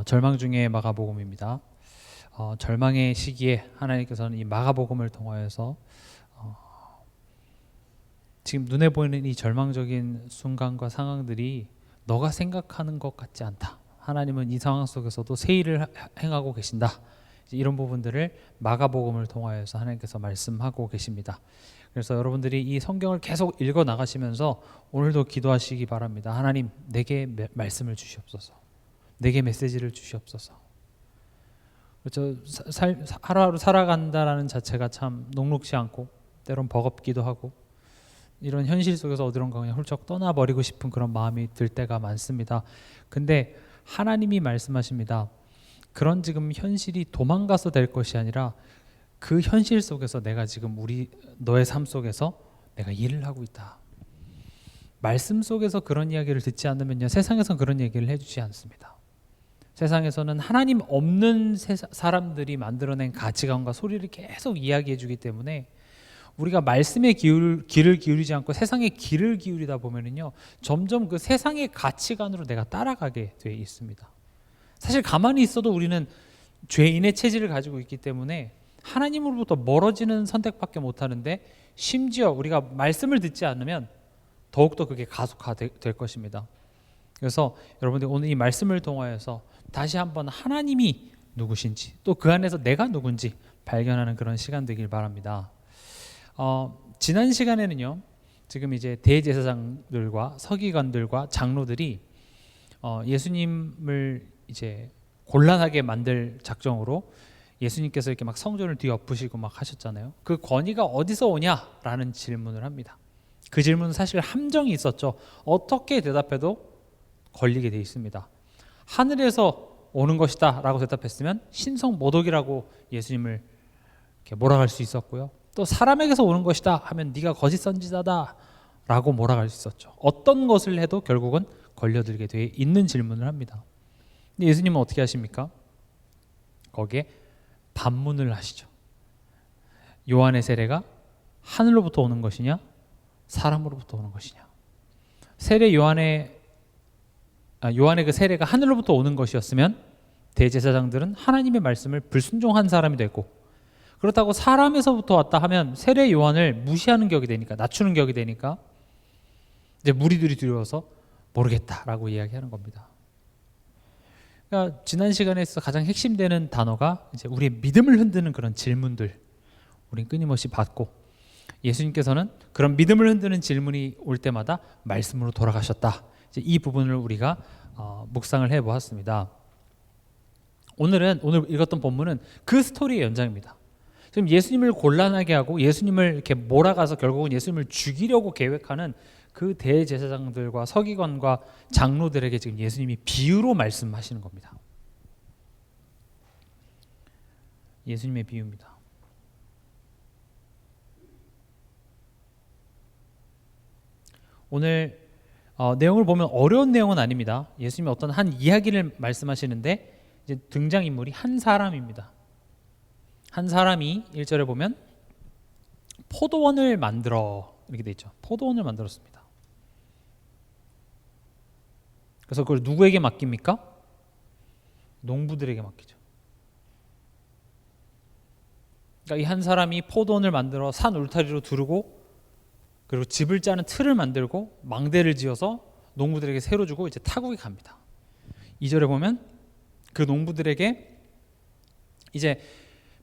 절망 중에 마가복음입니다. 절망의 시기에 하나님께서는 이 마가복음을 통하여서 지금 눈에 보이는 이 절망적인 순간과 상황들이 너가 생각하는 것 같지 않다. 하나님은 이 상황 속에서도 새 일을 행하고 계신다. 이런 부분들을 마가복음을 통하여서 하나님께서 말씀하고 계십니다. 그래서 여러분들이 이 성경을 계속 읽어 나가시면서 오늘도 기도하시기 바랍니다. 하나님, 내게 말씀을 주시옵소서. 내게 메시지를 주시옵소서. 그렇죠? 하루하루 살아간다라는 자체가 참 녹록지 않고 때론 버겁기도 하고 이런 현실 속에서 어디론가 그냥 훌쩍 떠나버리고 싶은 그런 마음이 들 때가 많습니다. 근데 하나님이 말씀하십니다. 그런 지금 현실이 도망가서 될 것이 아니라 그 현실 속에서 내가 지금 너의 삶 속에서 내가 일을 하고 있다. 말씀 속에서 그런 이야기를 듣지 않으면요, 세상에서는 그런 얘기를 해주지 않습니다. 세상에서는 하나님 없는 사람들이 만들어낸 가치관과 소리를 계속 이야기해 주기 때문에 우리가 말씀에 귀를 기울이지 않고 세상에 귀를 기울이다 보면은요, 점점 그 세상의 가치관으로 내가 따라가게 돼 있습니다. 사실 가만히 있어도 우리는 죄인의 체질을 가지고 있기 때문에 하나님으로부터 멀어지는 선택밖에 못하는데, 심지어 우리가 말씀을 듣지 않으면 더욱더 그게 가속화될 것입니다. 그래서 여러분들 오늘 이 말씀을 통하여서 다시 한번 하나님이 누구신지, 또 그 안에서 내가 누군지 발견하는 그런 시간 되길 바랍니다. 지난 시간에는요, 지금 이제 대제사장들과 서기관들과 장로들이 예수님을 이제 곤란하게 만들 작정으로 예수님께서 이렇게 막 성전을 뒤엎으시고 막 하셨잖아요. 그 권위가 어디서 오냐라는 질문을 합니다. 그 질문은 사실 함정이 있었죠. 어떻게 대답해도 걸리게 돼 있습니다. 하늘에서 오는 것이다 라고 대답했으면 신성 모독이라고 예수님을 이렇게 몰아갈 수 있었고요. 또 사람에게서 오는 것이다 하면 네가 거짓 선지자다 라고 몰아갈 수 있었죠. 어떤 것을 해도 결국은 걸려들게 돼 있는 질문을 합니다. 근데 예수님은 어떻게 하십니까? 거기에 반문을 하시죠. 요한의 세례가 하늘로부터 오는 것이냐, 사람으로부터 오는 것이냐. 요한의 그 세례가 하늘로부터 오는 것이었으면 대제사장들은 하나님의 말씀을 불순종한 사람이 됐고, 그렇다고 사람에서부터 왔다 하면 세례 요한을 무시하는 격이 되니까, 낮추는 격이 되니까 이제 무리들이 두려워서 모르겠다라고 이야기하는 겁니다. 그러니까 지난 시간에서 가장 핵심되는 단어가 이제 우리의 믿음을 흔드는 그런 질문들, 우린 끊임없이 받고, 예수님께서는 그런 믿음을 흔드는 질문이 올 때마다 말씀으로 돌아가셨다. 이제 이 부분을 우리가 묵상을 해보았습니다. 오늘 읽었던 본문은 그 스토리의 연장입니다. 지금 예수님을 곤란하게 하고 예수님을 이렇게 몰아가서 결국은 예수님을 죽이려고 계획하는 그 대제사장들과 서기관과 장로들에게 지금 예수님이 비유로 말씀하시는 겁니다. 예수님의 비유입니다. 오늘 내용을 보면 어려운 내용은 아닙니다. 예수님이 어떤 한 이야기를 말씀하시는데 이제 등장인물이 한 사람입니다. 한 사람이 1절에 보면 포도원을 만들어, 이렇게 돼 있죠. 포도원을 만들었습니다. 그래서 그걸 누구에게 맡깁니까? 농부들에게 맡기죠. 그러니까 이 한 사람이 포도원을 만들어 산 울타리로 두르고, 그리고 집을 짜는 틀을 만들고 망대를 지어서 농부들에게 새로 주고 이제 타국에 갑니다. 2절에 보면 그 농부들에게 이제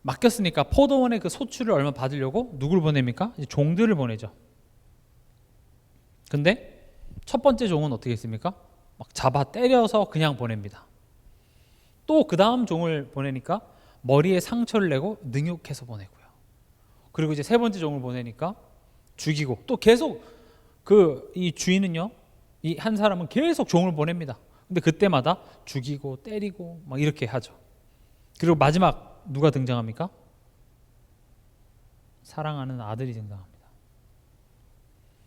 맡겼으니까 포도원의 그 소출을 얼마 받으려고 누굴 보냅니까? 이제 종들을 보내죠. 근데 첫 번째 종은 어떻게 했습니까? 막 잡아 때려서 그냥 보냅니다. 또 그 다음 종을 보내니까 머리에 상처를 내고 능욕해서 보내고요. 그리고 이제 세 번째 종을 보내니까 죽이고, 또 계속 이 주인은요, 이 한 사람은 계속 종을 보냅니다. 근데 그때마다 죽이고 때리고 막 이렇게 하죠. 그리고 마지막 누가 등장합니까? 사랑하는 아들이 등장합니다.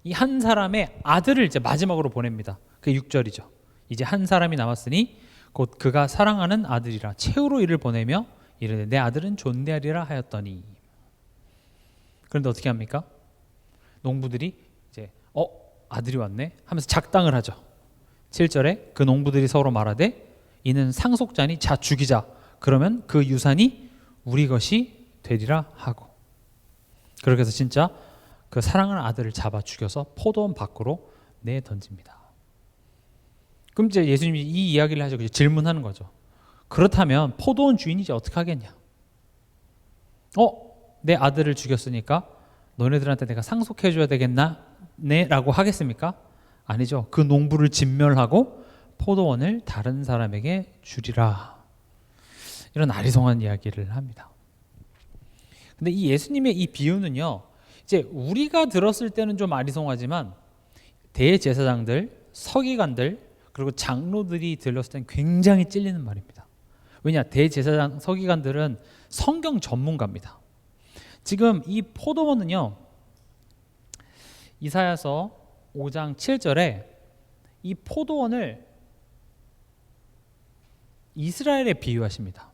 이 한 사람의 아들을 이제 마지막으로 보냅니다. 그게 6절이죠. 이제 한 사람이 남았으니 곧 그가 사랑하는 아들이라 최후로 이를 보내며 이르되 내 아들은 존대하리라 하였더니. 그런데 어떻게 합니까? 농부들이 이제 아들이 왔네 하면서 작당을 하죠. 7절에 그 농부들이 서로 말하되 이는 상속자니 자 죽이자. 그러면 그 유산이 우리 것이 되리라 하고. 그렇게 해서 진짜 그 사랑하는 아들을 잡아 죽여서 포도원 밖으로 내던집니다. 그럼 이제 예수님이 이 이야기를 하시고 질문하는 거죠. 그렇다면 포도원 주인이 이제 어떻게 하겠냐? 내 아들을 죽였으니까 너네들한테 내가 상속해 줘야 되겠나? 네? 라고 하겠습니까? 아니죠. 그 농부를 진멸하고 포도원을 다른 사람에게 주리라. 이런 아리송한 이야기를 합니다. 근데 이 예수님의 이 비유는요, 이제 우리가 들었을 때는 좀 아리송하지만 대제사장들, 서기관들, 그리고 장로들이 들었을 때는 굉장히 찔리는 말입니다. 왜냐? 대제사장, 서기관들은 성경 전문가입니다. 지금 이 포도원은요, 이사야서 5장 7절에 이 포도원을 이스라엘에 비유하십니다.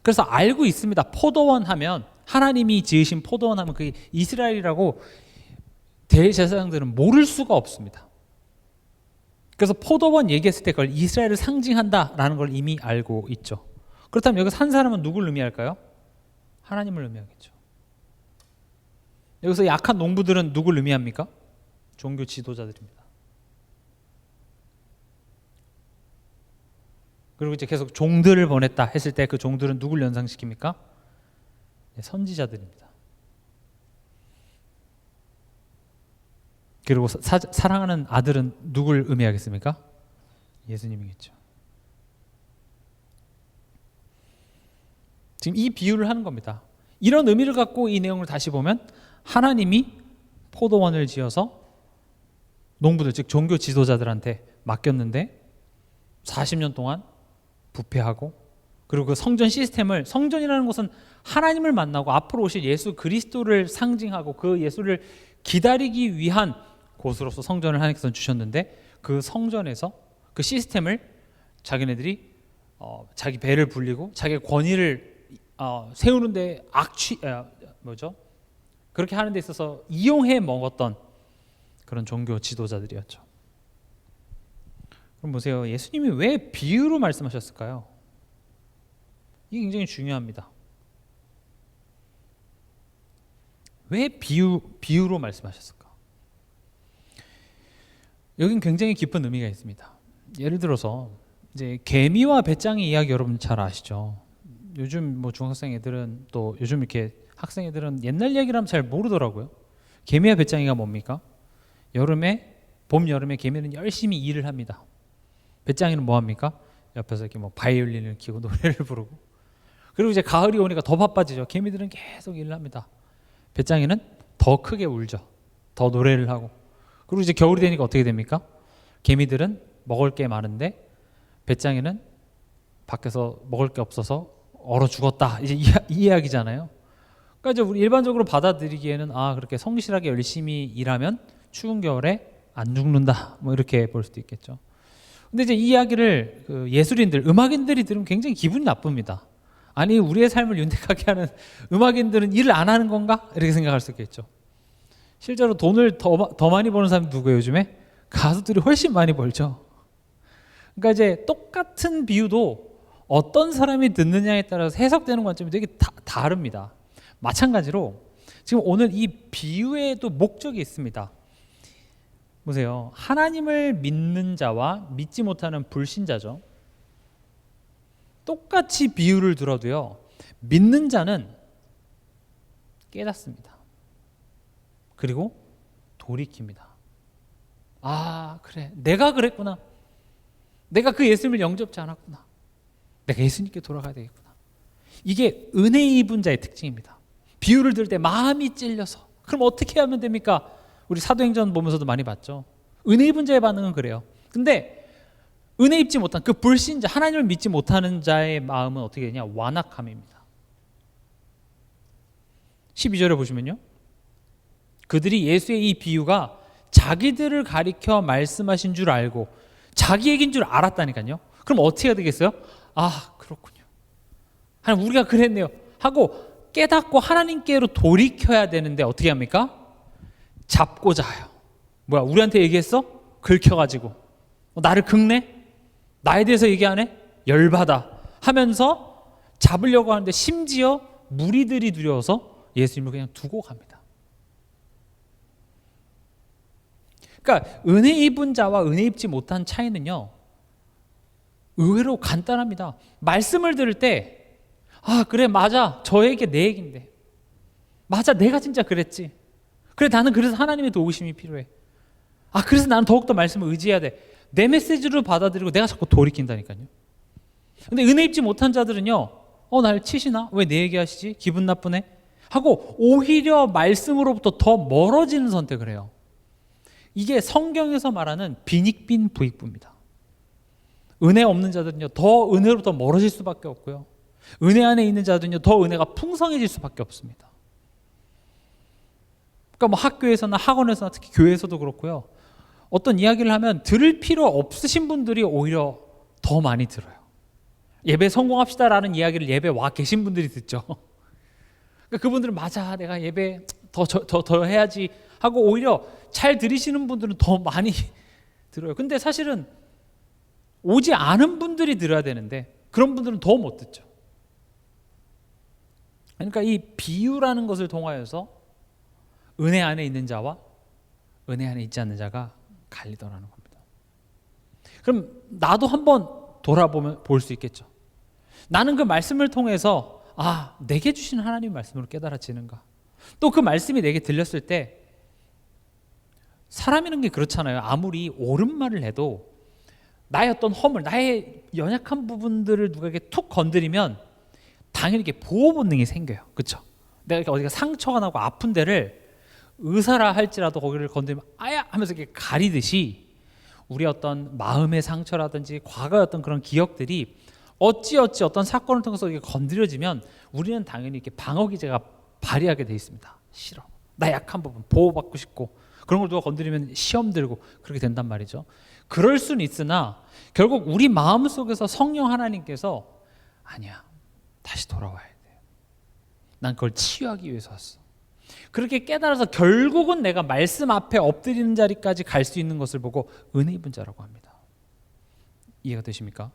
그래서 알고 있습니다. 포도원 하면, 하나님이 지으신 포도원 하면 그게 이스라엘이라고 대제사장들은 모를 수가 없습니다. 그래서 포도원 얘기했을 때 그걸 이스라엘을 상징한다라는 걸 이미 알고 있죠. 그렇다면 여기서 한 사람은 누굴 의미할까요? 하나님을 의미하겠죠. 여기서 약한 농부들은 누굴 의미합니까? 종교 지도자들입니다. 그리고 이제 계속 종들을 보냈다 했을 때 그 종들은 누굴 연상시킵니까? 선지자들입니다. 그리고 사랑하는 아들은 누굴 의미하겠습니까? 예수님이겠죠. 지금 이 비유를 하는 겁니다. 이런 의미를 갖고 이 내용을 다시 보면 하나님이 포도원을 지어서 농부들, 즉 종교 지도자들한테 맡겼는데 40년 동안 부패하고, 그리고 그 성전 시스템을, 성전이라는 것은 하나님을 만나고 앞으로 오실 예수 그리스도를 상징하고 그 예수를 기다리기 위한 곳으로서 성전을 하나님께서 주셨는데, 그 성전에서 그 시스템을 자기네들이 자기 배를 불리고 자기 권위를 세우는데 그렇게 하는 데 있어서 이용해 먹었던 그런 종교 지도자들이었죠. 그럼 보세요. 예수님이 왜 비유로 말씀하셨을까요? 이게 굉장히 중요합니다. 왜 비유로 말씀하셨을까? 여긴 굉장히 깊은 의미가 있습니다. 예를 들어서 이제 개미와 배짱이 이야기 여러분 잘 아시죠? 요즘 뭐 중학생 애들은, 또 요즘 이렇게 학생 애들은 옛날 얘기를 하면 잘 모르더라고요. 개미와 배짱이가 뭡니까? 봄, 여름에 개미는 열심히 일을 합니다. 배짱이는 뭐 합니까? 옆에서 이렇게 뭐 바이올린을 키고 노래를 부르고. 그리고 이제 가을이 오니까 더 바빠지죠. 개미들은 계속 일을 합니다. 배짱이는 더 크게 울죠. 더 노래를 하고. 그리고 이제 겨울이 되니까 어떻게 됩니까? 개미들은 먹을 게 많은데 배짱이는 밖에서 먹을 게 없어서 얼어 죽었다. 이제 이 이야기잖아요. 그러니까 이제 우리 일반적으로 받아들이기에는 그렇게 성실하게 열심히 일하면 추운 겨울에 안 죽는다. 뭐 이렇게 볼 수도 있겠죠. 근데 이제 이 이야기를 그 예술인들, 음악인들이 들으면 굉장히 기분이 나쁩니다. 아니, 우리의 삶을 윤택하게 하는 음악인들은 일을 안 하는 건가? 이렇게 생각할 수 있겠죠. 실제로 돈을 더 많이 버는 사람이 누구예요, 요즘에? 가수들이 훨씬 많이 벌죠. 그러니까 이제 똑같은 비유도 어떤 사람이 듣느냐에 따라서 해석되는 관점이 되게 다릅니다. 마찬가지로 지금 오늘 이 비유에도 목적이 있습니다. 보세요. 하나님을 믿는 자와 믿지 못하는 불신자죠. 똑같이 비유를 들어도요, 믿는 자는 깨닫습니다. 그리고 돌이킵니다. 그래, 내가 그랬구나. 내가 그 예수님을 영접지 않았구나. 내가 예수님께 돌아가야 되겠구나. 이게 은혜 입은 자의 특징입니다. 비유를 들을 때 마음이 찔려서, 그럼 어떻게 하면 됩니까? 우리 사도행전 보면서도 많이 봤죠. 은혜 입은 자의 반응은 그래요. 근데 은혜 입지 못한 그 불신자, 하나님을 믿지 못하는 자의 마음은 어떻게 되냐? 완악함입니다. 12절에 보시면요, 그들이 예수의 이 비유가 자기들을 가리켜 말씀하신 줄 알고 자기 얘기인 줄 알았다니까요. 그럼 어떻게 해야 되겠어요? 그렇군요. 하나님, 우리가 그랬네요 하고 깨닫고 하나님께로 돌이켜야 되는데 어떻게 합니까? 잡고자 해요. 뭐야, 우리한테 얘기했어? 긁혀가지고 나를 긁네? 나에 대해서 얘기 안 해? 열받아 하면서 잡으려고 하는데 심지어 무리들이 두려워서 예수님을 그냥 두고 갑니다. 그러니까 은혜 입은 자와 은혜 입지 못한 차이는요, 의외로 간단합니다. 말씀을 들을 때 그래 맞아 저에게 내 얘긴데 맞아 내가 진짜 그랬지. 그래 나는 그래서 하나님의 도우심이 필요해. 그래서 나는 더욱더 말씀을 의지해야 돼. 내 메시지로 받아들이고 내가 자꾸 돌이킨다니까요. 근데 은혜 입지 못한 자들은요, 날 치시나? 왜 내 얘기하시지? 기분 나쁘네? 하고 오히려 말씀으로부터 더 멀어지는 선택을 해요. 이게 성경에서 말하는 빈익빈 부익부입니다. 은혜 없는 자들은요, 더 은혜로부터 멀어질 수밖에 없고요. 은혜 안에 있는 자들은요, 더 은혜가 풍성해질 수밖에 없습니다. 그러니까 뭐 학교에서나 학원에서나 특히 교회에서도 그렇고요. 어떤 이야기를 하면 들을 필요 없으신 분들이 오히려 더 많이 들어요. 예배 성공합시다라는 이야기를 예배 와 계신 분들이 듣죠. 그러니까 그분들은 맞아 내가 예배 더 해야지 하고 오히려 잘 들으시는 분들은 더 많이 들어요. 근데 사실은 오지 않은 분들이 들어야 되는데 그런 분들은 더 못 듣죠. 그러니까 이 비유라는 것을 통하여서 은혜 안에 있는 자와 은혜 안에 있지 않는 자가 갈리더라는 겁니다. 그럼 나도 한번 돌아보면 볼 수 있겠죠. 나는 그 말씀을 통해서 내게 주신 하나님의 말씀으로 깨달아지는가. 또 그 말씀이 내게 들렸을 때 사람이라는 게 그렇잖아요. 아무리 옳은 말을 해도 나의 어떤 허물, 나의 연약한 부분들을 누가에게 툭 건드리면 당연히 이게 보호 본능이 생겨요. 그렇죠? 내가 어디가 상처가 나고 아픈 데를 의사라 할지라도 거기를 건드리면 아야 하면서 이렇게 가리듯이 우리 어떤 마음의 상처라든지 과거의 어떤 그런 기억들이 어찌어찌 어떤 사건을 통해서 이게 건드려지면 우리는 당연히 이렇게 방어 기제가 발휘하게 돼 있습니다. 싫어. 나 약한 부분 보호받고 싶고 그런 걸 누가 건드리면 시험 들고 그렇게 된단 말이죠. 그럴 수는 있으나 결국 우리 마음속에서 성령 하나님께서 아니야. 다시 돌아와야 돼. 난 그걸 치유하기 위해서 왔어. 그렇게 깨달아서 결국은 내가 말씀 앞에 엎드리는 자리까지 갈 수 있는 것을 보고 은혜 입은 자라고 합니다. 이해가 되십니까?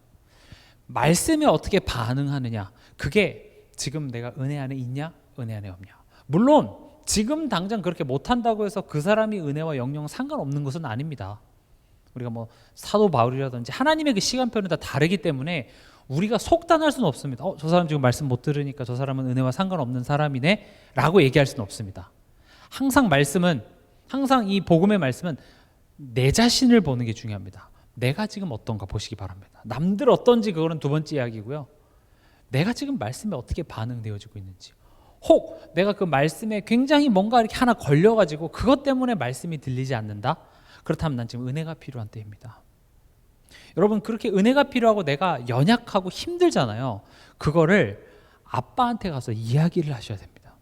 말씀에 어떻게 반응하느냐, 그게 지금 내가 은혜 안에 있냐 은혜 안에 없냐. 물론 지금 당장 그렇게 못한다고 해서 그 사람이 은혜와 영영 상관없는 것은 아닙니다. 우리가 뭐 사도 바울이라든지 하나님의 그 시간표는 다 다르기 때문에 우리가 속단할 수는 없습니다. 저 사람 지금 말씀 못 들으니까 저 사람은 은혜와 상관없는 사람이네 라고 얘기할 수는 없습니다. 항상 이 복음의 말씀은 내 자신을 보는 게 중요합니다. 내가 지금 어떤가 보시기 바랍니다. 남들 어떤지 그거는 두 번째 이야기고요. 내가 지금 말씀에 어떻게 반응되어지고 있는지, 혹 내가 그 말씀에 굉장히 뭔가 이렇게 하나 걸려가지고 그것 때문에 말씀이 들리지 않는다? 그렇다면 난 지금 은혜가 필요한 때입니다. 여러분, 그렇게 은혜가 필요하고 내가 연약하고 힘들잖아요. 그거를 아빠한테 가서 이야기를 하셔야 됩니다.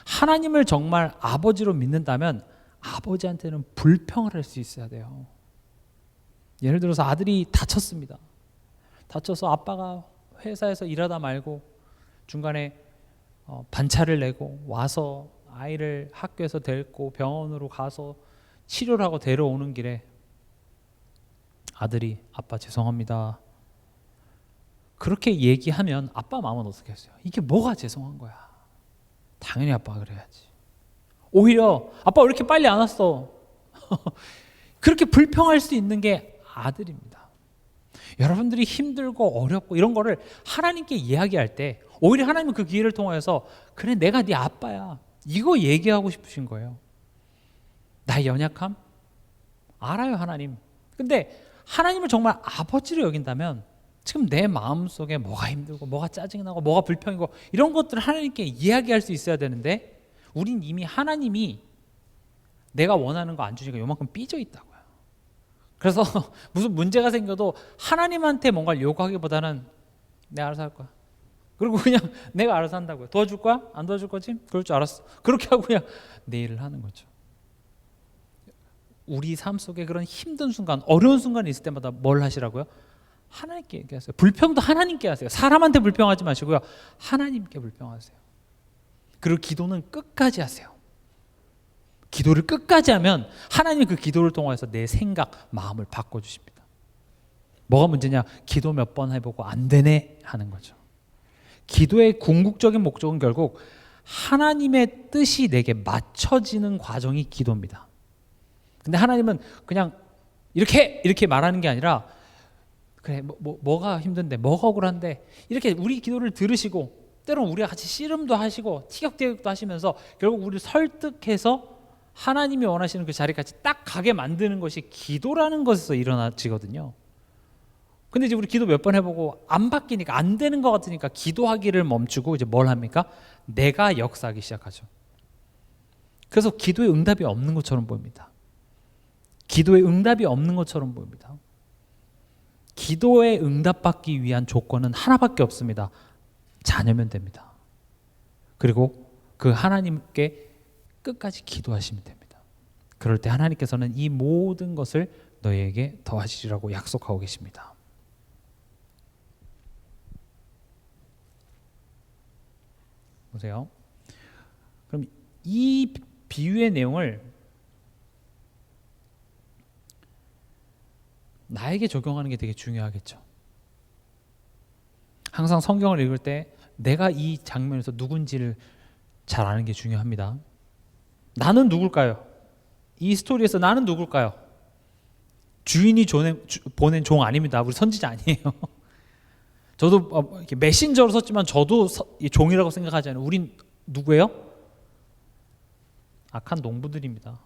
하나님을 정말 아버지로 믿는다면 아버지한테는 불평을 할 수 있어야 돼요. 예를 들어서 아들이 다쳤습니다. 다쳐서 아빠가 회사에서 일하다 말고 중간에 반차를 내고 와서 아이를 학교에서 데리고 병원으로 가서 치료를 하고 데려오는 길에 아들이 아빠 죄송합니다. 그렇게 얘기하면 아빠 마음은 어떻게 했어요? 이게 뭐가 죄송한 거야? 당연히 아빠가 그래야지. 오히려 아빠 왜 이렇게 빨리 안 왔어? 그렇게 불평할 수 있는 게 아들입니다. 여러분들이 힘들고 어렵고 이런 거를 하나님께 이야기할 때 오히려 하나님은 그 기회를 통해서 그래 내가 네 아빠야 이거 얘기하고 싶으신 거예요. 나의 연약함? 알아요 하나님. 근데 하나님을 정말 아버지로 여긴다면 지금 내 마음속에 뭐가 힘들고 뭐가 짜증나고 뭐가 불평이고 이런 것들을 하나님께 이야기할 수 있어야 되는데 우린 이미 하나님이 내가 원하는 거 안 주니까 요만큼 삐져 있다고요. 그래서 무슨 문제가 생겨도 하나님한테 뭔가를 요구하기보다는 내가 알아서 할 거야. 그리고 그냥 내가 알아서 한다고요. 도와줄 거야? 안 도와줄 거지? 그럴 줄 알았어. 그렇게 하고 그냥 내 일을 하는 거죠. 우리 삶 속에 그런 힘든 순간, 어려운 순간이 있을 때마다 뭘 하시라고요? 하나님께 얘기하세요. 불평도 하나님께 하세요. 사람한테 불평하지 마시고요. 하나님께 불평하세요. 그리고 기도는 끝까지 하세요. 기도를 끝까지 하면 하나님이 그 기도를 통해서 내 생각, 마음을 바꿔주십니다. 뭐가 문제냐? 기도 몇 번 해보고 안 되네 하는 거죠. 기도의 궁극적인 목적은 결국 하나님의 뜻이 내게 맞춰지는 과정이 기도입니다. 근데 하나님은 그냥 이렇게 말하는 게 아니라 그래 뭐가 힘든데 뭐가 억울한데 이렇게 우리 기도를 들으시고 때로는 우리가 같이 씨름도 하시고 티격태격도 하시면서 결국 우리를 설득해서 하나님이 원하시는 그 자리까지 딱 가게 만드는 것이 기도라는 것에서 일어나지거든요. 근데 이제 우리 기도 몇 번 해보고 안 바뀌니까 안 되는 것 같으니까 기도하기를 멈추고 이제 뭘 합니까? 내가 역사하기 시작하죠. 그래서 기도의 응답이 없는 것처럼 보입니다. 기도의 응답이 없는 것처럼 보입니다. 기도의 응답받기 위한 조건은 하나밖에 없습니다. 자녀면 됩니다. 그리고 그 하나님께 끝까지 기도하시면 됩니다. 그럴 때 하나님께서는 이 모든 것을 너희에게 더하시리라고 약속하고 계십니다. 보세요. 그럼 이 비유의 내용을 나에게 적용하는 게 되게 중요하겠죠. 항상 성경을 읽을 때 내가 이 장면에서 누군지를 잘 아는 게 중요합니다. 나는 누굴까요? 이 스토리에서 나는 누굴까요? 주인이 보낸 종 아닙니다. 우리 선지자 아니에요. 저도 이렇게 메신저로 썼지만 저도 종이라고 생각하지 않아요. 우린 누구예요? 악한 농부들입니다.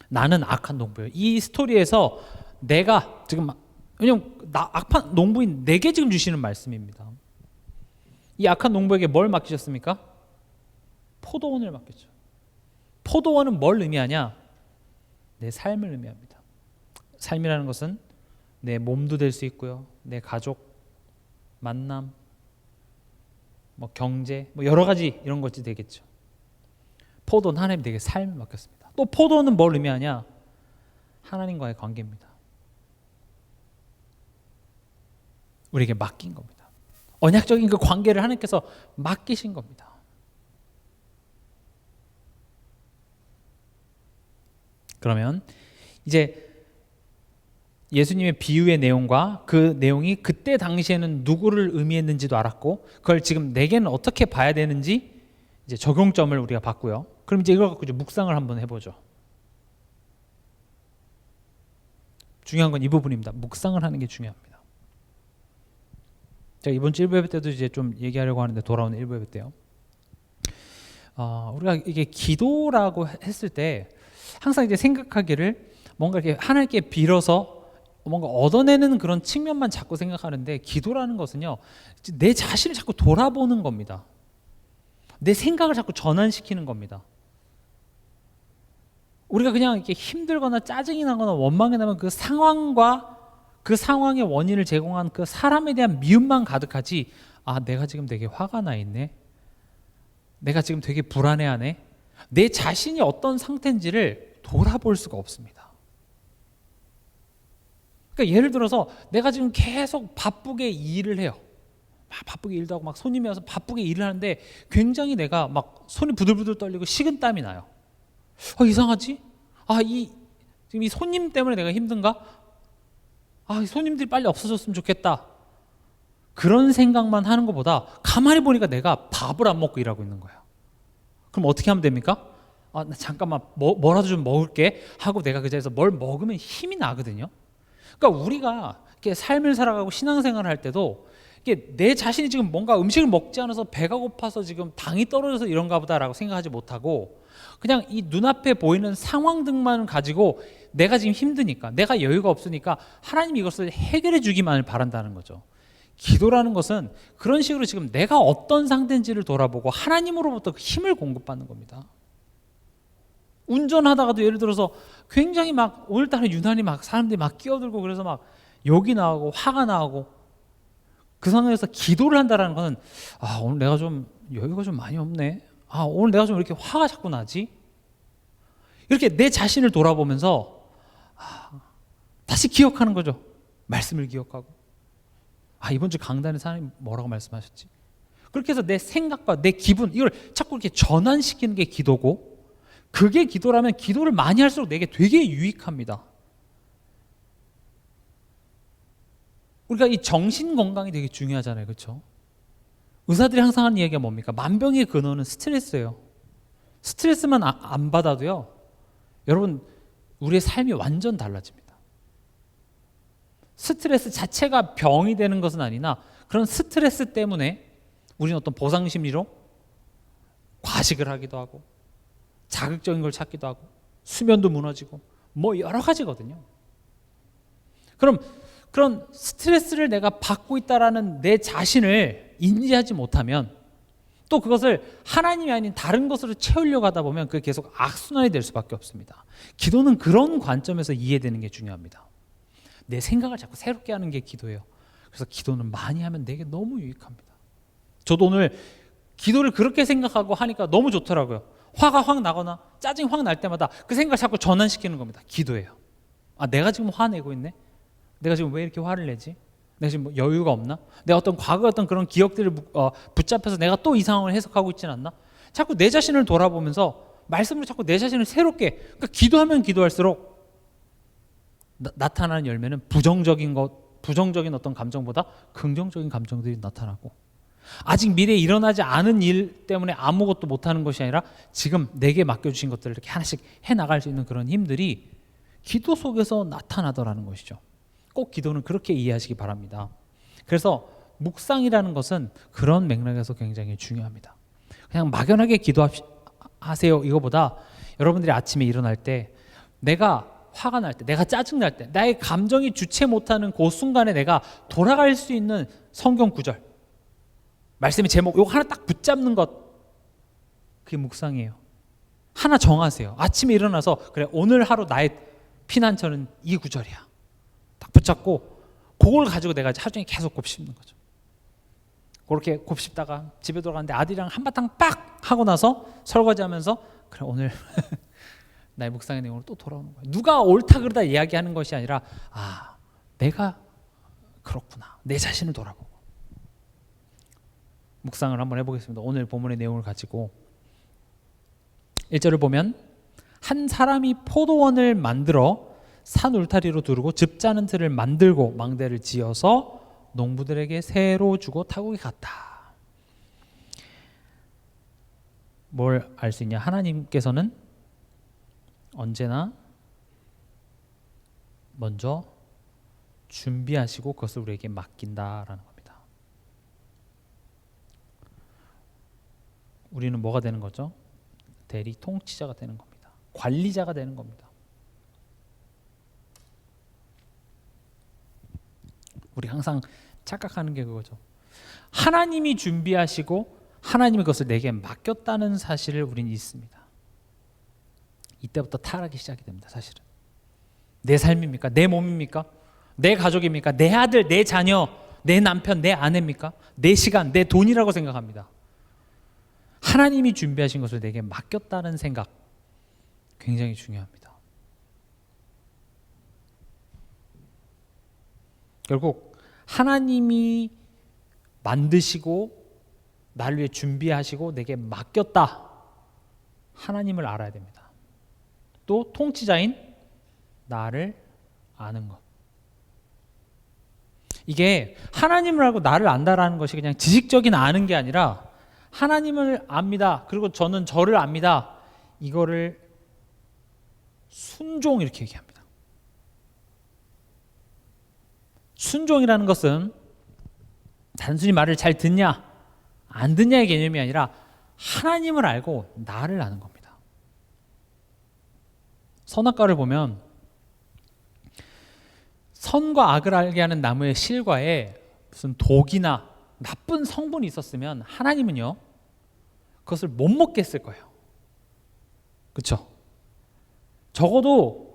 나는 악한 농부예요. 이 스토리에서 내가 지금 왜냐면 악한 농부인 내게 지금 주시는 말씀입니다. 이 악한 농부에게 뭘 맡기셨습니까? 포도원을 맡겼죠. 포도원은 뭘 의미하냐? 내 삶을 의미합니다. 삶이라는 것은 내 몸도 될 수 있고요, 내 가족, 만남, 뭐 경제, 뭐 여러 가지 이런 것이 되겠죠. 포도는 하나님 되게 삶을 맡겼습니다. 또 포도는 뭘 의미하냐? 하나님과의 관계입니다. 우리에게 맡긴 겁니다. 언약적인 그 관계를 하나님께서 맡기신 겁니다. 그러면 이제 예수님의 비유의 내용과 그 내용이 그때 당시에는 누구를 의미했는지도 알았고 그걸 지금 내게는 어떻게 봐야 되는지 이제 적용점을 우리가 봤고요. 그럼 이제 이걸 갖고 이제 묵상을 한번 해보죠. 중요한 건 이 부분입니다. 묵상을 하는 게 중요합니다. 제가 이번 주 1부 예배 때도 이제 좀 얘기하려고 하는데 돌아오는 1부 예배 때요. 우리가 이게 기도라고 했을 때 항상 이제 생각하기를 뭔가 이렇게 하나님께 빌어서 뭔가 얻어내는 그런 측면만 자꾸 생각하는데 기도라는 것은요 내 자신을 자꾸 돌아보는 겁니다. 내 생각을 자꾸 전환시키는 겁니다. 우리가 그냥 이렇게 힘들거나 짜증이 나거나 원망이 나면 그 상황과 그 상황의 원인을 제공한 그 사람에 대한 미움만 가득하지 내가 지금 되게 화가 나 있네, 내가 지금 되게 불안해하네, 내 자신이 어떤 상태인지를 돌아볼 수가 없습니다. 그러니까 예를 들어서 내가 지금 계속 바쁘게 일을 해요. 바쁘게 일도 하고 막 손님이 와서 바쁘게 일을 하는데 굉장히 내가 막 손이 부들부들 떨리고 식은땀이 나요. 이상하지? 지금 이 손님 때문에 내가 힘든가? 이 손님들이 빨리 없어졌으면 좋겠다. 그런 생각만 하는 것보다 가만히 보니까 내가 밥을 안 먹고 일하고 있는 거예요. 그럼 어떻게 하면 됩니까? 나 잠깐만 뭐라도 좀 먹을게 하고 내가 그 자리에서 뭘 먹으면 힘이 나거든요. 그러니까 우리가 이렇게 삶을 살아가고 신앙생활을 할 때도 이게 내 자신이 지금 뭔가 음식을 먹지 않아서 배가 고파서 지금 당이 떨어져서 이런가 보다라고 생각하지 못하고 그냥 이 눈앞에 보이는 상황들만 가지고 내가 지금 힘드니까, 내가 여유가 없으니까 하나님이 이것을 해결해 주기만을 바란다는 거죠. 기도라는 것은 그런 식으로 지금 내가 어떤 상태인지를 돌아보고 하나님으로부터 힘을 공급받는 겁니다. 운전하다가도 예를 들어서 굉장히 막 오늘따라 유난히 막 사람들이 막 끼어들고 그래서 막 욕이 나오고 화가 나오고 그 상황에서 기도를 한다는 것은 오늘 내가 좀 여유가 좀 많이 없네, 오늘 내가 좀 이렇게 화가 자꾸 나지, 이렇게 내 자신을 돌아보면서 다시 기억하는 거죠. 말씀을 기억하고 이번 주 강단에 사람이 뭐라고 말씀하셨지, 그렇게 해서 내 생각과 내 기분 이걸 자꾸 이렇게 전환시키는 게 기도고 그게 기도라면 기도를 많이 할수록 내게 되게 유익합니다. 우리가 이 정신 건강이 되게 중요하잖아요. 그렇죠? 의사들이 항상 하는 이야기가 뭡니까? 만병의 근원은 스트레스예요. 스트레스만 안 받아도요, 여러분, 우리의 삶이 완전 달라집니다. 스트레스 자체가 병이 되는 것은 아니나 그런 스트레스 때문에 우리는 어떤 보상 심리로 과식을 하기도 하고 자극적인 걸 찾기도 하고 수면도 무너지고 뭐 여러 가지거든요. 그럼 그런 스트레스를 내가 받고 있다라는 내 자신을 인지하지 못하면 또 그것을 하나님이 아닌 다른 것으로 채우려고 하다 보면 그게 계속 악순환이 될 수밖에 없습니다. 기도는 그런 관점에서 이해되는 게 중요합니다. 내 생각을 자꾸 새롭게 하는 게 기도예요. 그래서 기도는 많이 하면 내게 너무 유익합니다. 저도 오늘 기도를 그렇게 생각하고 하니까 너무 좋더라고요. 화가 확 나거나 짜증이 확 날 때마다 그 생각을 자꾸 전환시키는 겁니다. 기도예요. 아, 내가 지금 화내고 있네? 내가 지금 왜 이렇게 화를 내지? 내가 지금 뭐 여유가 없나? 내가 어떤 과거의 어떤 그런 기억들을 붙잡혀서 내가 또 이 상황을 해석하고 있지는 않나? 자꾸 내 자신을 돌아보면서 말씀으로 자꾸 내 자신을 새롭게, 그러니까 기도하면 기도할수록 나타나는 열매는 부정적인 어떤 감정보다 긍정적인 감정들이 나타나고, 아직 미래에 일어나지 않은 일 때문에 아무것도 못하는 것이 아니라 지금 내게 맡겨주신 것들을 이렇게 하나씩 해나갈 수 있는 그런 힘들이 기도 속에서 나타나더라는 것이죠. 꼭 기도는 그렇게 이해하시기 바랍니다. 그래서 묵상이라는 것은 그런 맥락에서 굉장히 중요합니다. 그냥 막연하게 기도하세요 이거보다 여러분들이 아침에 일어날 때, 내가 화가 날 때, 내가 짜증날 때, 나의 감정이 주체 못하는 그 순간에 내가 돌아갈 수 있는 성경 구절, 말씀의 제목, 요거 하나 딱 붙잡는 것, 그게 묵상이에요. 하나 정하세요. 아침에 일어나서 그래, 오늘 하루 나의 피난처는 이 구절이야. 딱 붙잡고 그걸 가지고 내가 하루 종일 계속 곱씹는 거죠. 그렇게 곱씹다가 집에 돌아가는데 아들이랑 한바탕 빡 하고 나서 설거지하면서 그래, 오늘 나의 묵상의 내용으로 또 돌아오는 거예요. 누가 옳다 그르다 이야기하는 것이 아니라, 아, 내가 그렇구나, 내 자신을 돌아보고 묵상을 한번 해보겠습니다. 오늘 본문의 내용을 가지고 1절을 보면, 한 사람이 포도원을 만들어 산 울타리로 두르고 즙 짜는 틀을 만들고 망대를 지어서 농부들에게 새로 주고 타국에 갔다. 뭘 알 수 있냐? 하나님께서는 언제나 먼저 준비하시고 그것을 우리에게 맡긴다라는 겁니다. 우리는 뭐가 되는 거죠? 대리 통치자가 되는 겁니다. 관리자가 되는 겁니다. 우리 항상 착각하는 게 그거죠. 하나님이 준비하시고 하나님이 그것을 내게 맡겼다는 사실을 우리는 잊습니다. 이때부터 타락이 시작이 됩니다. 사실은 내 삶입니까? 내 몸입니까? 내 가족입니까? 내 아들, 내 자녀, 내 남편, 내 아내입니까? 내 시간, 내 돈이라고 생각합니다. 하나님이 준비하신 것을 내게 맡겼다는 생각, 굉장히 중요합니다. 결국 하나님이 만드시고 나를 위해 준비하시고 내게 맡겼다, 하나님을 알아야 됩니다. 또 통치자인 나를 아는 것, 이게 하나님을 알고 나를 안다라는 것이 그냥 지식적인 아는 게 아니라 하나님을 압니다, 그리고 저는 저를 압니다, 이거를 순종, 이렇게 얘기합니다. 순종이라는 것은 단순히 말을 잘 듣냐 안 듣냐의 개념이 아니라 하나님을 알고 나를 아는 겁니다. 선악과를 보면 선과 악을 알게 하는 나무의 실과에 무슨 독이나 나쁜 성분이 있었으면 하나님은요 그것을 못 먹겠을 거예요. 그렇죠? 적어도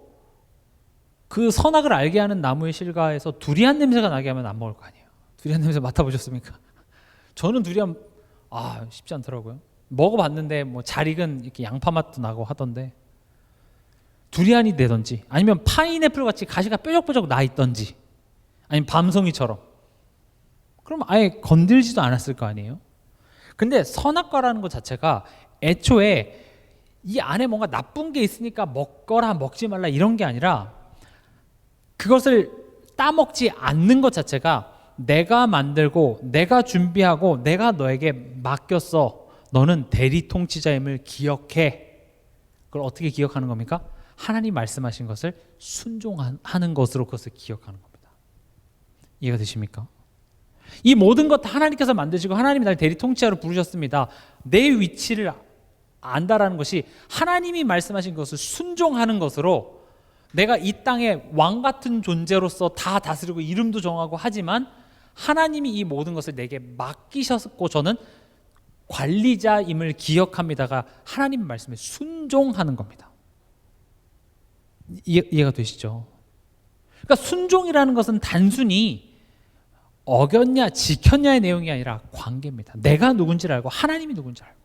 그 선악을 알게 하는 나무의 실과에서 두리안 냄새가 나게 하면 안 먹을 거 아니에요. 두리안 냄새 맡아보셨습니까? 저는 두리안 쉽지 않더라고요. 먹어봤는데 뭐 잘 익은 이렇게 양파 맛도 나고 하던데, 두리안이 되던지 아니면 파인애플 같이 가시가 뾰족뾰족 나 있던지 아니면 밤송이처럼, 그럼 아예 건들지도 않았을 거 아니에요. 근데 선악과라는 것 자체가 애초에 이 안에 뭔가 나쁜 게 있으니까 먹거라 먹지 말라 이런 게 아니라 그것을 따먹지 않는 것 자체가 내가 만들고 내가 준비하고 내가 너에게 맡겼어. 너는 대리 통치자임을 기억해. 그걸 어떻게 기억하는 겁니까? 하나님 말씀하신 것을 순종하는 것으로 그것을 기억하는 겁니다. 이해가 되십니까? 이 모든 것 다 하나님께서 만드시고 하나님이 날 대리 통치자로 부르셨습니다. 내 위치를 안다라는 것이 하나님이 말씀하신 것을 순종하는 것으로 내가 이 땅에 왕 같은 존재로서 다 다스리고 이름도 정하고 하지만 하나님이 이 모든 것을 내게 맡기셨고 저는 관리자임을 기억합니다가 하나님 말씀에 순종하는 겁니다. 이해가 되시죠? 그러니까 순종이라는 것은 단순히 어겼냐 지켰냐의 내용이 아니라 관계입니다. 내가 누군지를 알고 하나님이 누군지 알고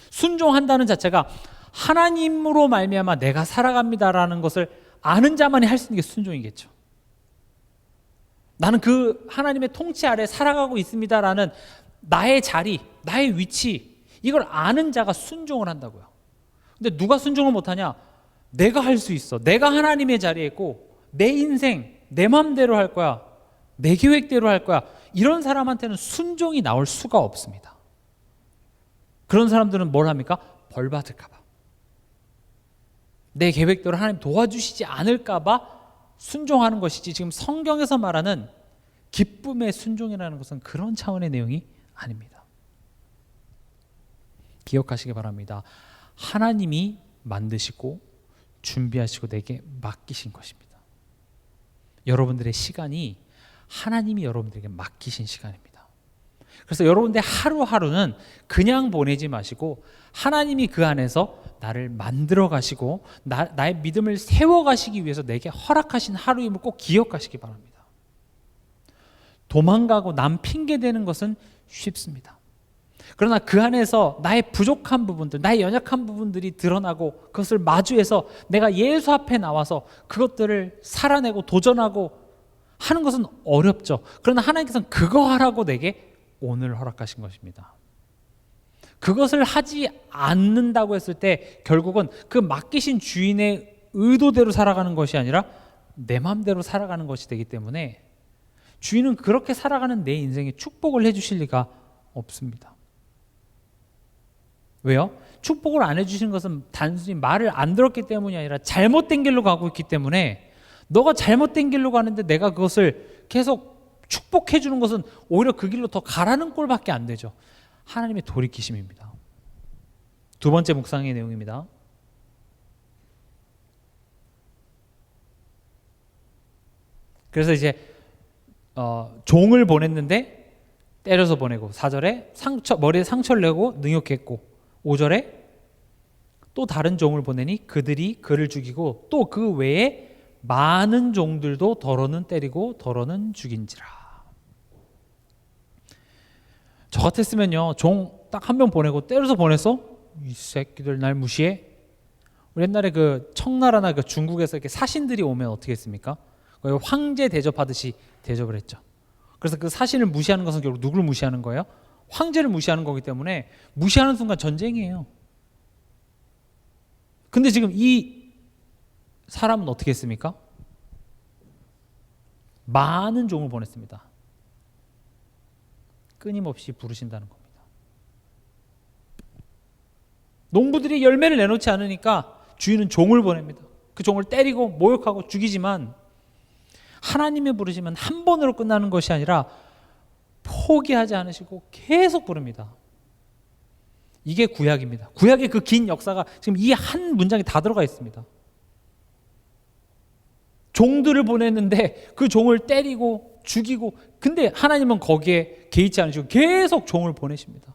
순종한다는 자체가 하나님으로 말미암아 내가 살아갑니다라는 것을 아는 자만이 할 수 있는 게 순종이겠죠. 나는 그 하나님의 통치 아래 살아가고 있습니다라는 나의 자리, 나의 위치 이걸 아는 자가 순종을 한다고요. 근데 누가 순종을 못하냐? 내가 할 수 있어. 내가 하나님의 자리에 있고 내 인생 내 마음대로 할 거야. 내 계획대로 할 거야. 이런 사람한테는 순종이 나올 수가 없습니다. 그런 사람들은 뭘 합니까? 벌 받을까 봐. 내 계획대로 하나님 도와주시지 않을까 봐 순종하는 것이지 지금 성경에서 말하는 기쁨의 순종이라는 것은 그런 차원의 내용이 아닙니다. 기억하시기 바랍니다. 하나님이 만드시고 준비하시고 내게 맡기신 것입니다. 여러분들의 시간이 하나님이 여러분들에게 맡기신 시간입니다. 그래서 여러분들의 하루하루는 그냥 보내지 마시고 하나님이 그 안에서 나를 만들어 가시고 나의 믿음을 세워 가시기 위해서 내게 허락하신 하루임을 꼭 기억하시기 바랍니다. 도망가고 남 핑계 대는 것은 쉽습니다. 그러나 그 안에서 나의 부족한 부분들, 나의 연약한 부분들이 드러나고 그것을 마주해서 내가 예수 앞에 나와서 그것들을 살아내고 도전하고 하는 것은 어렵죠. 그러나 하나님께서는 그거 하라고 내게 오늘 허락하신 것입니다. 그것을 하지 않는다고 했을 때 결국은 그 맡기신 주인의 의도대로 살아가는 것이 아니라 내 마음대로 살아가는 것이 되기 때문에 주인은 그렇게 살아가는 내 인생에 축복을 해주실 리가 없습니다. 왜요? 축복을 안 해주시는 것은 단순히 말을 안 들었기 때문이 아니라 잘못된 길로 가고 있기 때문에 너가 잘못된 길로 가는데 내가 그것을 계속 축복해 주는 것은 오히려 그 길로 더 가라는 꼴밖에 안 되죠. 하나님의 돌이키심입니다. 두 번째 묵상의 내용입니다. 그래서 이제 종을 보냈는데 때려서 보내고 4절에 머리에 상처를 내고 능욕했고 5절에 또 다른 종을 보내니 그들이 그를 죽이고 또 그 외에 많은 종들도 더러는 때리고 더러는 죽인지라. 저 같았으면요 종 딱 한 명 보내고 때려서 보냈어? 이 새끼들 날 무시해? 우리 옛날에 그 청나라나 그 중국에서 이렇게 사신들이 오면 어떻게 했습니까? 황제 대접하듯이 대접을 했죠. 그래서 그 사신을 무시하는 것은 결국 누구를 무시하는 거예요? 황제를 무시하는 거기 때문에 무시하는 순간 전쟁이에요. 근데 지금 이 사람은 어떻게 했습니까? 많은 종을 보냈습니다. 끊임없이 부르신다는 겁니다. 농부들이 열매를 내놓지 않으니까 주인은 종을 보냅니다. 그 종을 때리고 모욕하고 죽이지만 하나님의 부르시면 한 번으로 끝나는 것이 아니라 포기하지 않으시고 계속 부릅니다. 이게 구약입니다. 구약의 그 긴 역사가 지금 이 한 문장에 다 들어가 있습니다. 종들을 보냈는데 그 종을 때리고 죽이고 근데 하나님은 거기에 개의치 않으시고 계속 종을 보내십니다.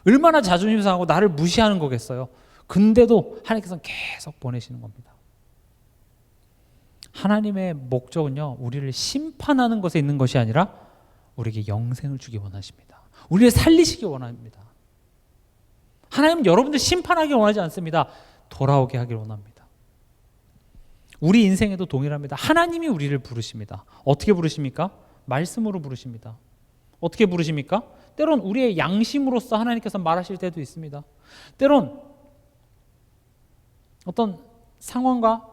얼마나 자존심 상하고 나를 무시하는 거겠어요. 근데도 하나님께서는 계속 보내시는 겁니다. 하나님의 목적은요 우리를 심판하는 것에 있는 것이 아니라 우리에게 영생을 주기 원하십니다. 우리를 살리시기 원합니다. 하나님은 여러분들 심판하기 원하지 않습니다. 돌아오게 하길 원합니다. 우리 인생에도 동일합니다. 하나님이 우리를 부르십니다. 어떻게 부르십니까? 말씀으로 부르십니다. 어떻게 부르십니까? 때론 우리의 양심으로서 하나님께서 말하실 때도 있습니다. 때론 어떤 상황과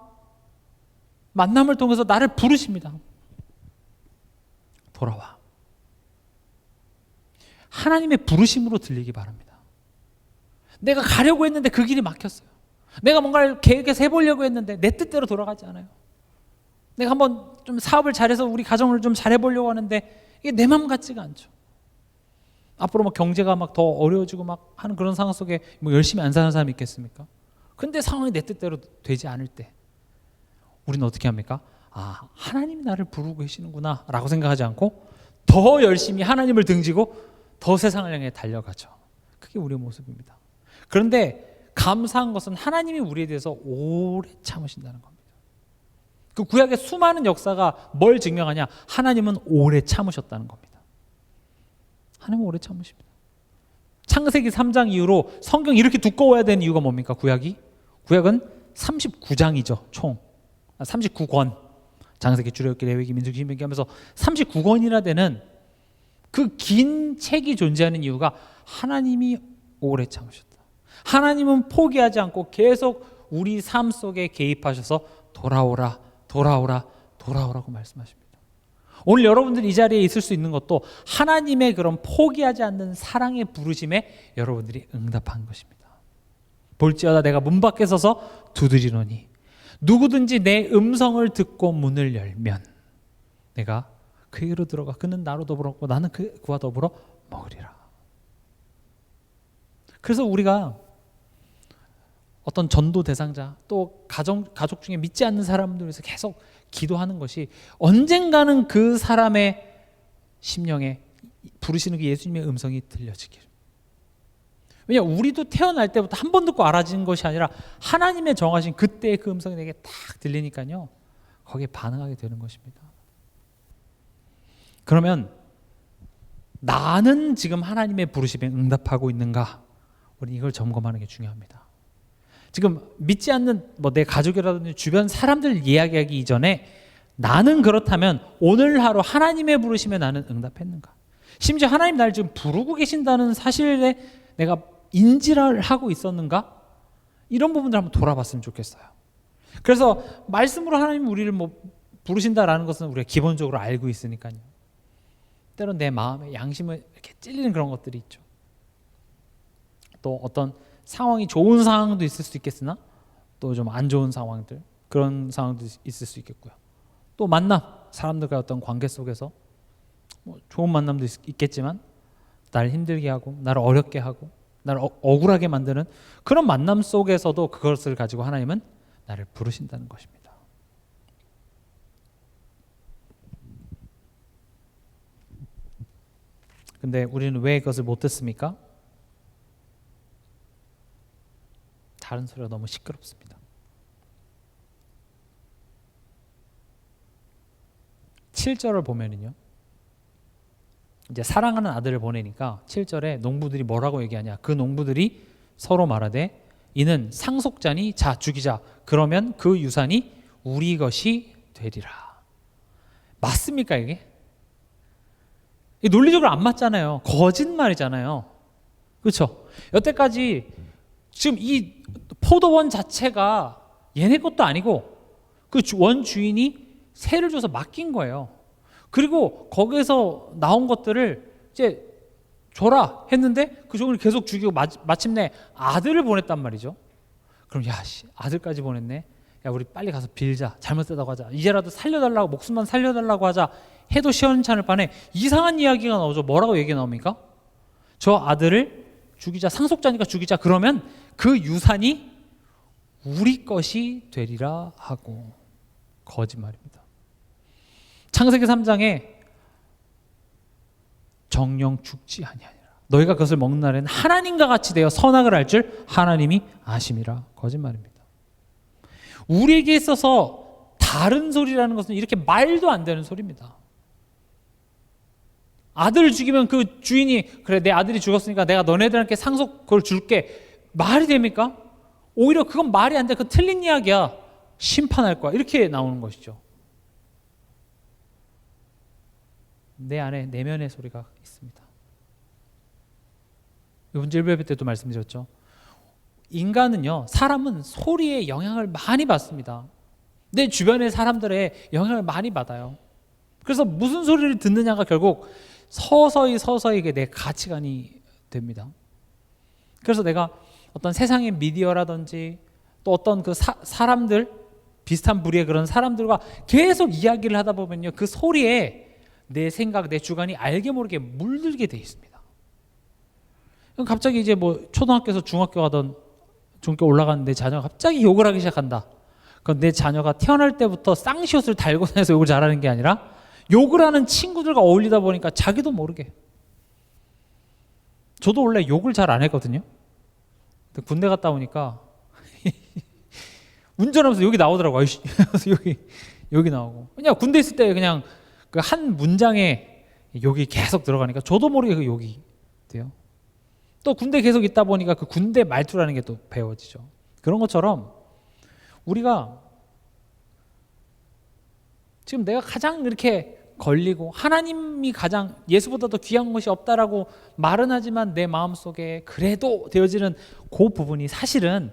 만남을 통해서 나를 부르십니다. 돌아와. 하나님의 부르심으로 들리기 바랍니다. 내가 가려고 했는데 그 길이 막혔어요. 내가 뭔가를 계획해서 해보려고 했는데 내 뜻대로 돌아가지 않아요. 내가 한번 좀 사업을 잘해서 우리 가정을 좀 잘해보려고 하는데 이게 내 마음 같지가 않죠. 앞으로 막 경제가 막 더 어려워지고 막 하는 그런 상황 속에 뭐 열심히 안 사는 사람이 있겠습니까? 근데 상황이 내 뜻대로 되지 않을 때 우리는 어떻게 합니까? 아, 하나님이 나를 부르고 계시는구나 라고 생각하지 않고 더 열심히 하나님을 등지고 더 세상을 향해 달려가죠. 그게 우리의 모습입니다. 그런데 감사한 것은 하나님이 우리에 대해서 오래 참으신다는 겁니다. 그 구약의 수많은 역사가 뭘 증명하냐? 하나님은 오래 참으셨다는 겁니다. 하나님은 오래 참으십니다. 창세기 3장 이후로 성경이 이렇게 두꺼워야 되는 이유가 뭡니까? 구약은 39장이죠. 총 39권. 장세기, 출애굽기, 레위기, 민수기, 신명기 하면서 39권이나 되는 그 긴 책이 존재하는 이유가 하나님이 오래 참으셨다. 하나님은 포기하지 않고 계속 우리 삶 속에 개입하셔서 돌아오라, 돌아오라, 돌아오라고 말씀하십니다. 오늘 여러분들이 이 자리에 있을 수 있는 것도 하나님의 그런 포기하지 않는 사랑의 부르심에 여러분들이 응답한 것입니다. 볼지어다 내가 문 밖에 서서 두드리노니 누구든지 내 음성을 듣고 문을 열면 내가 그에게로 들어가 그는 나로 더불어 먹고 나는 그와 더불어 먹으리라. 그래서 우리가 어떤 전도 대상자 또 가족 중에 믿지 않는 사람들 위해서 계속 기도하는 것이 언젠가는 그 사람의 심령에 부르시는 그 예수님의 음성이 들려지길. 왜냐 우리도 태어날 때부터 한 번 듣고 알아지는 것이 아니라 하나님의 정하신 그때의 그 음성이 내게 딱 들리니까요. 거기에 반응하게 되는 것입니다. 그러면 나는 지금 하나님의 부르심에 응답하고 있는가? 우리 이걸 점검하는 게 중요합니다. 지금 믿지 않는 내 가족이라든지 주변 사람들 이야기하기 이전에 나는 그렇다면 오늘 하루 하나님의 부르심에 나는 응답했는가? 심지어 하나님 나를 지금 부르고 계신다는 사실에 내가 인지를 하고 있었는가? 이런 부분들 한번 돌아봤으면 좋겠어요. 그래서 말씀으로 하나님 우리를 부르신다라는 것은 우리가 기본적으로 알고 있으니까요. 때론 내 마음에 양심을 이렇게 찔리는 그런 것들이 있죠. 또 어떤 상황이 좋은 상황도 있을 수 있겠으나 또 좀 안 좋은 상황들 그런 상황도 있을 수 있겠고요. 또 만남 사람들과 어떤 관계 속에서 좋은 만남도 있겠지만 나를 힘들게 하고 나를 어렵게 하고 나를 억울하게 만드는 그런 만남 속에서도 그것을 가지고 하나님은 나를 부르신다는 것입니다. 근데 우리는 왜 그것을 못 듣습니까? 다른 소리가 너무 시끄럽습니다. 7절을 보면은요. 이제 사랑하는 아들을 보내니까 7절에 농부들이 뭐라고 얘기하냐? 그 농부들이 서로 말하되 이는 상속자니 자 죽이자. 그러면 그 유산이 우리 것이 되리라. 맞습니까 이게? 논리적으로 안 맞잖아요. 거짓말이잖아요. 그렇죠? 여태까지 지금 이 포도원 자체가 얘네 것도 아니고 그 원주인이 세를 줘서 맡긴 거예요. 그리고 거기에서 나온 것들을 이제 줘라 했는데 그 종을 계속 죽이고 마침내 아들을 보냈단 말이죠. 그럼 아들까지 보냈네. 야 우리 빨리 가서 빌자. 잘못되다고 하자. 이제라도 살려달라고 목숨만 살려달라고 하자 해도 시원찮을 판에 이상한 이야기가 나오죠. 뭐라고 얘기 나옵니까? 저 아들을 죽이자. 상속자니까 죽이자. 그러면 그 유산이 우리 것이 되리라 하고. 거짓말입니다. 창세기 3장에 정령 죽지 아니하니라. 너희가 그것을 먹는 날에는 하나님과 같이 되어 선악을 알 줄 하나님이 아심이라. 거짓말입니다. 우리에게 있어서 다른 소리라는 것은 이렇게 말도 안 되는 소리입니다. 아들을 죽이면 그 주인이 그래 내 아들이 죽었으니까 내가 너네들한테 상속 그걸 줄게. 말이 됩니까? 오히려 그건 말이 안 돼. 그 틀린 이야기야. 심판할 거야. 이렇게 나오는 것이죠. 내 안에 내면의 소리가 있습니다. 이번 주 1예배 때도 말씀드렸죠. 인간은요, 사람은 소리에 영향을 많이 받습니다. 내 주변의 사람들의 영향을 많이 받아요. 그래서 무슨 소리를 듣느냐가 결국 서서히 이게 내 가치관이 됩니다. 그래서 내가 어떤 세상의 미디어라든지 또 어떤 그 사람들, 비슷한 부류의 그런 사람들과 계속 이야기를 하다 보면요, 그 소리에 내 생각, 내 주관이 알게 모르게 물들게 돼 있습니다. 갑자기 이제 뭐 초등학교에서 중학교 가던 중학교 올라가는 내 자녀가 갑자기 욕을 하기 시작한다. 그건 내 자녀가 태어날 때부터 쌍시옷을 달고 다녀서 욕을 잘하는 게 아니라 욕을 하는 친구들과 어울리다 보니까 자기도 모르게. 저도 원래 욕을 잘 안 했거든요. 근데 군대 갔다 오니까 운전하면서 욕이 나오더라고요. 욕이 나오고. 그냥 군대 있을 때 그냥 그 한 문장에 욕이 계속 들어가니까 저도 모르게 그 욕이 돼요. 또 군대 계속 있다 보니까 그 군대 말투라는 게 또 배워지죠. 그런 것처럼 우리가 지금 내가 가장 이렇게 걸리고 하나님이 가장 예수보다 더 귀한 것이 없다라고 말은 하지만 내 마음속에 그래도 되어지는 그 부분이 사실은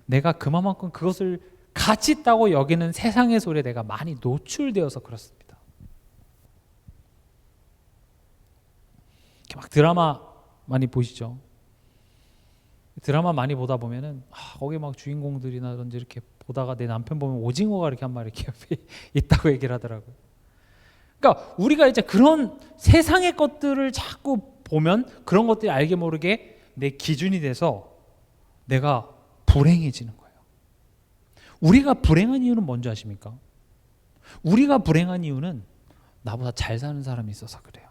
내가 그만큼 그것을 가치 있다고 여기는 세상의 소리에 내가 많이 노출되어서 그렇습니다. 이렇게 막 드라마 많이 보시죠. 드라마 많이 보다 보면은 거기 막 주인공들이나든지 이렇게 보다가 내 남편 보면 오징어가 이렇게 한 마리 이렇게 옆에 있다고 얘기를 하더라고요. 그러니까 우리가 이제 그런 세상의 것들을 자꾸 보면 그런 것들이 알게 모르게 내 기준이 돼서 내가 불행해지는 거예요. 우리가 불행한 이유는 뭔지 아십니까? 우리가 불행한 이유는 나보다 잘 사는 사람이 있어서 그래요.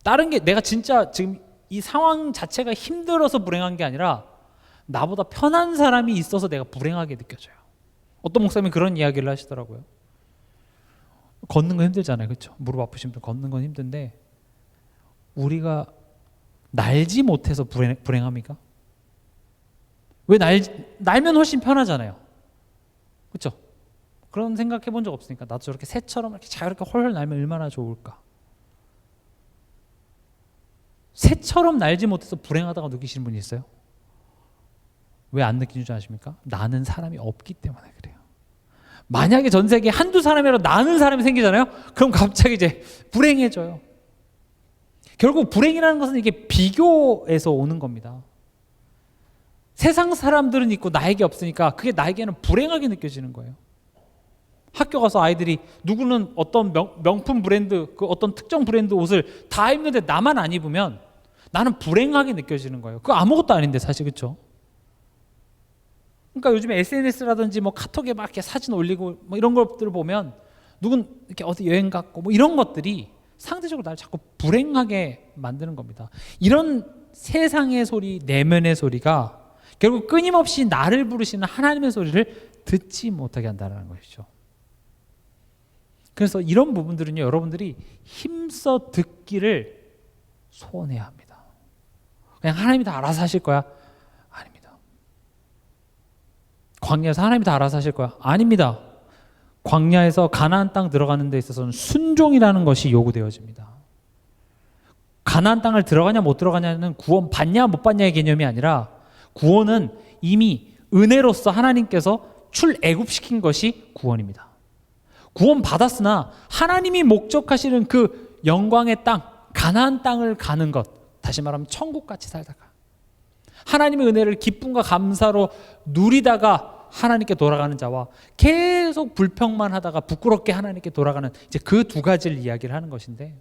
다른 게 내가 진짜 지금 이 상황 자체가 힘들어서 불행한 게 아니라 나보다 편한 사람이 있어서 내가 불행하게 느껴져요. 어떤 목사님이 그런 이야기를 하시더라고요. 걷는 건 힘들잖아요. 그렇죠? 무릎 아프신 분 걷는 건 힘든데 우리가 날지 못해서 불행합니까? 왜 날면 훨씬 편하잖아요. 그렇죠? 그런 생각해 본 적 없으니까 나도 저렇게 새처럼 이렇게 자유롭게 홀홀 날면 얼마나 좋을까. 새처럼 날지 못해서 불행하다고 느끼시는 분이 있어요? 왜 안 느끼는 줄 아십니까? 나는 사람이 없기 때문에 그래요. 만약에 전 세계에 한두 사람이라도 나는 사람이 생기잖아요? 그럼 갑자기 이제 불행해져요. 결국 불행이라는 것은 이게 비교에서 오는 겁니다. 세상 사람들은 있고 나에게 없으니까 그게 나에게는 불행하게 느껴지는 거예요. 학교 가서 아이들이 누구는 어떤 명품 브랜드, 그 어떤 특정 브랜드 옷을 다 입는데 나만 안 입으면 나는 불행하게 느껴지는 거예요. 그거 아무것도 아닌데 사실. 그렇죠? 그러니까 요즘에 SNS라든지 뭐 카톡에 막 이렇게 사진 올리고 뭐 이런 것들을 보면 누군 이렇게 어디 여행 갔고 뭐 이런 것들이 상대적으로 나를 자꾸 불행하게 만드는 겁니다. 이런 세상의 소리, 내면의 소리가 결국 끊임없이 나를 부르시는 하나님의 소리를 듣지 못하게 한다는 것이죠. 그래서 이런 부분들은요, 여러분들이 힘써 듣기를 소원해야 합니다. 그냥 하나님이 다 알아서 하실 거야? 아닙니다. 광야에서 하나님이 다 알아서 하실 거야? 아닙니다. 광야에서 가나안 땅 들어가는 데 있어서는 순종이라는 것이 요구되어집니다. 가나안 땅을 들어가냐 못 들어가냐는 구원 받냐 못 받냐의 개념이 아니라 구원은 이미 은혜로서 하나님께서 출애굽시킨 것이 구원입니다. 구원 받았으나 하나님이 목적하시는 그 영광의 땅, 가나안 땅을 가는 것, 다시 말하면 천국같이 살다가 하나님의 은혜를 기쁨과 감사로 누리다가 하나님께 돌아가는 자와 계속 불평만 하다가 부끄럽게 하나님께 돌아가는 이제 그 두 가지를 이야기를 하는 것인데,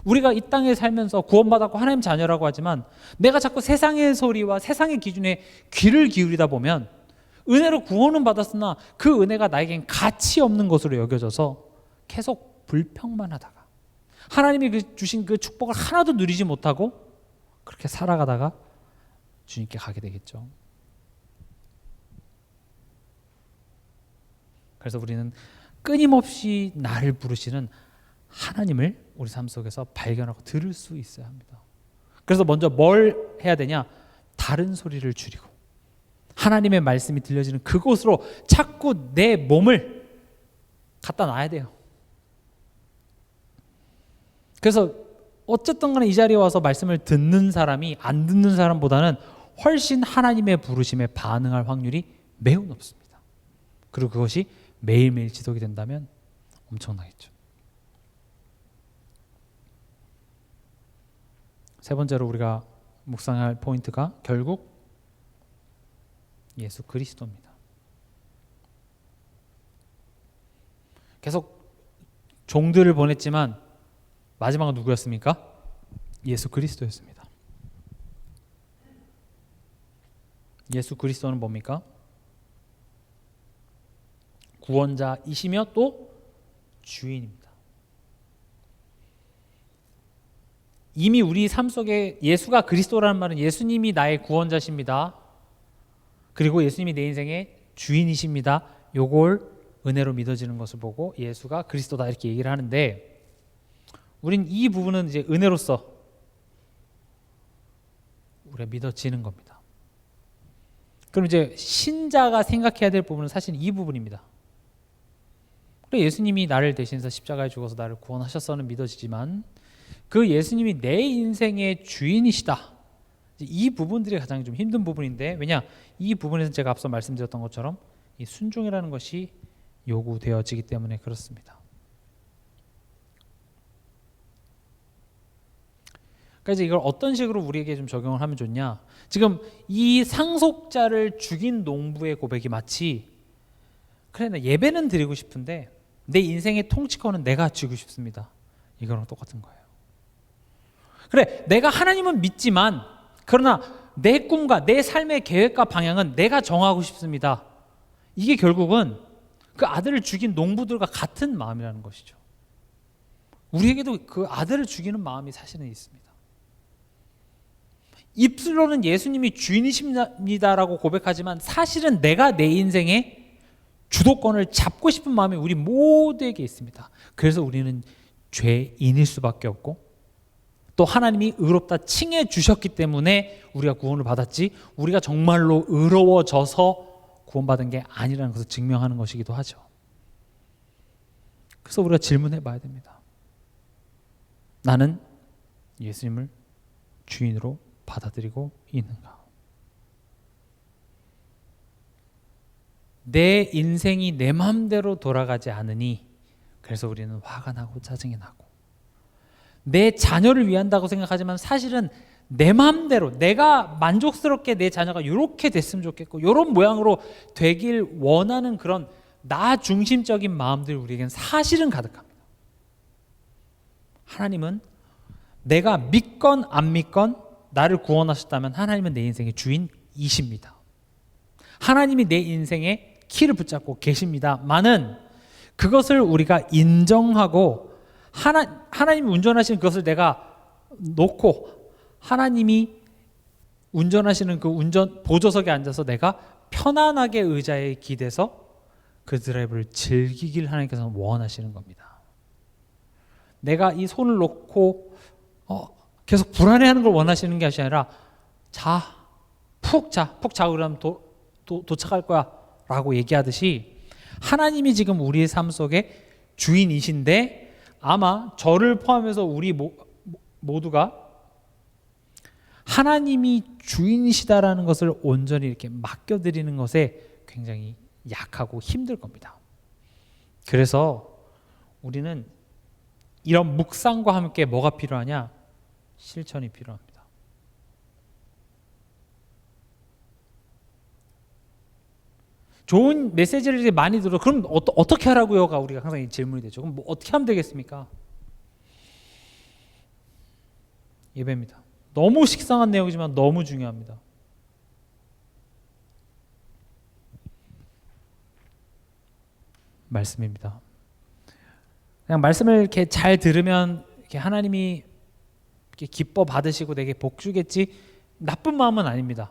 우리가 이 땅에 살면서 구원받았고 하나님 자녀라고 하지만 내가 자꾸 세상의 소리와 세상의 기준에 귀를 기울이다 보면 은혜로 구원은 받았으나 그 은혜가 나에겐 가치 없는 것으로 여겨져서 계속 불평만 하다가 하나님이 주신 그 축복을 하나도 누리지 못하고 그렇게 살아가다가 주님께 가게 되겠죠. 그래서 우리는 끊임없이 나를 부르시는 하나님을 우리 삶 속에서 발견하고 들을 수 있어야 합니다. 그래서 먼저 뭘 해야 되냐? 다른 소리를 줄이고 하나님의 말씀이 들려지는 그곳으로 자꾸 내 몸을 갖다 놔야 돼요. 그래서 어쨌든 간에 이 자리에 와서 말씀을 듣는 사람이 안 듣는 사람보다는 훨씬 하나님의 부르심에 반응할 확률이 매우 높습니다. 그리고 그것이 매일매일 지속이 된다면 엄청나겠죠. 세 번째로 우리가 묵상할 포인트가 결국 예수 그리스도입니다. 계속 종들을 보냈지만 마지막은 누구였습니까? 예수 그리스도였습니다. 예수 그리스도는 뭡니까? 구원자이시며 또 주인입니다. 이미 우리 삶 속에 예수가 그리스도라는 말은 예수님이 나의 구원자십니다. 그리고 예수님이 내 인생의 주인이십니다. 요걸 은혜로 믿어지는 것을 보고 예수가 그리스도다 이렇게 얘기를 하는데, 우린 이 부분은 이제 은혜로서 우리가 믿어지는 겁니다. 그럼 이제 신자가 생각해야 될 부분은 사실 이 부분입니다. 그래, 예수님이 나를 대신해서 십자가에 죽어서 나를 구원하셨어는 믿어지지만 그 예수님이 내 인생의 주인이시다. 이 부분들이 가장 좀 힘든 부분인데, 왜냐? 이 부분에서 제가 앞서 말씀드렸던 것처럼 이 순종이라는 것이 요구되어지기 때문에 그렇습니다. 그래서 이걸 어떤 식으로 우리에게 좀 적용을 하면 좋냐? 지금 이 상속자를 죽인 농부의 고백이 마치, 그래 나 예배는 드리고 싶은데 내 인생의 통치권은 내가 쥐고 싶습니다. 이거랑 똑같은 거예요. 그래, 내가 하나님은 믿지만 그러나 내 꿈과 내 삶의 계획과 방향은 내가 정하고 싶습니다. 이게 결국은 그 아들을 죽인 농부들과 같은 마음이라는 것이죠. 우리에게도 그 아들을 죽이는 마음이 사실은 있습니다. 입술로는 예수님이 주인이십니다라고 고백하지만 사실은 내가 내 인생의 주도권을 잡고 싶은 마음이 우리 모두에게 있습니다. 그래서 우리는 죄인일 수밖에 없고, 또 하나님이 의롭다 칭해 주셨기 때문에 우리가 구원을 받았지, 우리가 정말로 의로워져서 구원받은 게 아니라는 것을 증명하는 것이기도 하죠. 그래서 우리가 질문해 봐야 됩니다. 나는 예수님을 주인으로 받아들이고 있는가? 내 인생이 내 마음대로 돌아가지 않으니 그래서 우리는 화가 나고 짜증이 나고, 내 자녀를 위한다고 생각하지만 사실은 내 마음대로 내가 만족스럽게 내 자녀가 이렇게 됐으면 좋겠고 이런 모양으로 되길 원하는 그런 나 중심적인 마음들이 우리에게는 사실은 가득합니다. 하나님은 내가 믿건 안 믿건 나를 구원하셨다면 하나님은 내 인생의 주인이십니다. 하나님이 내 인생의 키를 붙잡고 계십니다만은 그것을 우리가 인정하고 하나님이 운전하시는 그것을 내가 놓고 하나님이 운전하시는 그 운전 보조석에 앉아서 내가 편안하게 의자에 기대서 그 드라이브를 즐기길 하나님께서는 원하시는 겁니다. 내가 이 손을 놓고 계속 불안해하는 걸 원하시는 게 아니라 푹 자고 그러면 도착할 거야 라고 얘기하듯이, 하나님이 지금 우리의 삶 속에 주인이신데 아마 저를 포함해서 우리 모두가 하나님이 주인이시다라는 것을 온전히 이렇게 맡겨드리는 것에 굉장히 약하고 힘들 겁니다. 그래서 우리는 이런 묵상과 함께 뭐가 필요하냐? 실천이 필요합니다. 좋은 메시지를 많이 들어. 그럼 어떻게 하라고요가 우리가 항상 이 질문이 되죠. 그럼 뭐 어떻게 하면 되겠습니까? 예배입니다. 너무 식상한 내용이지만 너무 중요합니다. 말씀입니다. 그냥 말씀을 이렇게 잘 들으면 이렇게 하나님이 이렇게 기뻐 받으시고 내게 복 주겠지, 나쁜 마음은 아닙니다.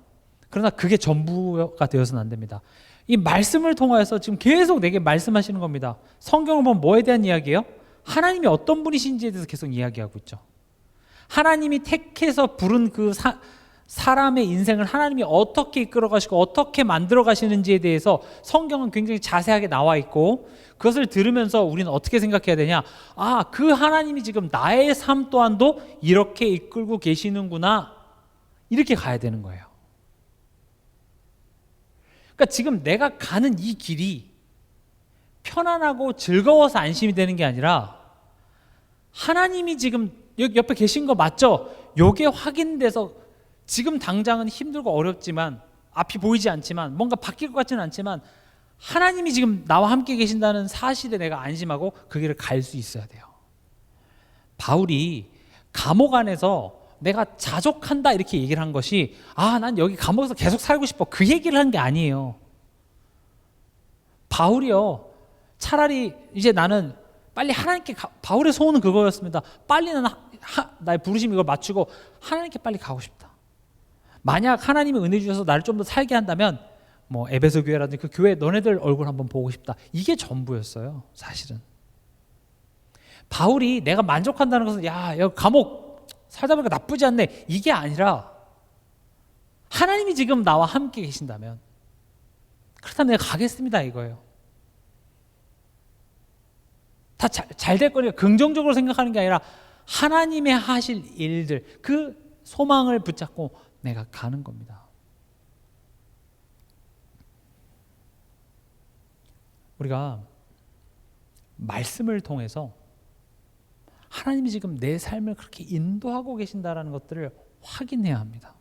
그러나 그게 전부가 되어서는 안 됩니다. 이 말씀을 통하여서 지금 계속 내게 말씀하시는 겁니다. 성경을 보면 뭐에 대한 이야기예요? 하나님이 어떤 분이신지에 대해서 계속 이야기하고 있죠. 하나님이 택해서 부른 그 사람의 인생을 하나님이 어떻게 이끌어 가시고 어떻게 만들어 가시는지에 대해서 성경은 굉장히 자세하게 나와 있고, 그것을 들으면서 우리는 어떻게 생각해야 되냐? 그 하나님이 지금 나의 삶 또한도 이렇게 이끌고 계시는구나, 이렇게 가야 되는 거예요. 그러니까 지금 내가 가는 이 길이 편안하고 즐거워서 안심이 되는 게 아니라 하나님이 지금 여기 옆에 계신 거 맞죠? 요게 확인돼서 지금 당장은 힘들고 어렵지만 앞이 보이지 않지만 뭔가 바뀔 것 같지는 않지만 하나님이 지금 나와 함께 계신다는 사실에 내가 안심하고 그 길을 갈 수 있어야 돼요. 바울이 감옥 안에서 내가 자족한다 이렇게 얘기를 한 것이 난 여기 감옥에서 계속 살고 싶어 그 얘기를 한 게 아니에요. 바울이요 차라리 이제 나는 빨리 하나님께 바울의 소원은 그거였습니다. 빨리 나의 부르심 이걸 맞추고 하나님께 빨리 가고 싶다. 만약 하나님이 은혜 주셔서 나를 좀 더 살게 한다면 뭐 에베소 교회라든지 그 교회 너네들 얼굴 한번 보고 싶다. 이게 전부였어요. 사실은 바울이 내가 만족한다는 것은 여기 감옥 살다 보니까 나쁘지 않네 이게 아니라 하나님이 지금 나와 함께 계신다면 그렇다면 내가 가겠습니다 이거예요. 다 잘 될 거니까 긍정적으로 생각하는 게 아니라 하나님의 하실 일들 그 소망을 붙잡고 내가 가는 겁니다. 우리가 말씀을 통해서 하나님이 지금 내 삶을 그렇게 인도하고 계신다는 것들을 확인해야 합니다.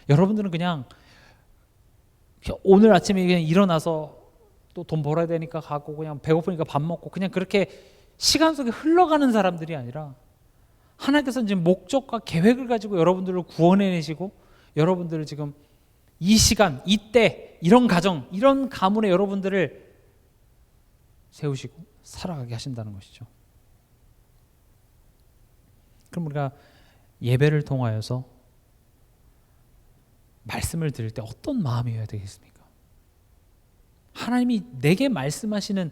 여러분들은 그냥 오늘 아침에 그냥 일어나서 또 돈 벌어야 되니까 가고 그냥 배고프니까 밥 먹고 그냥 그렇게 시간 속에 흘러가는 사람들이 아니라 하나님께서는 지금 목적과 계획을 가지고 여러분들을 구원해내시고 여러분들을 지금 이 시간, 이때, 이런 가정, 이런 가문에 여러분들을 세우시고 살아가게 하신다는 것이죠. 그럼 우리가 예배를 통하여서 말씀을 들을 때 어떤 마음이어야 되겠습니까? 하나님이 내게 말씀하시는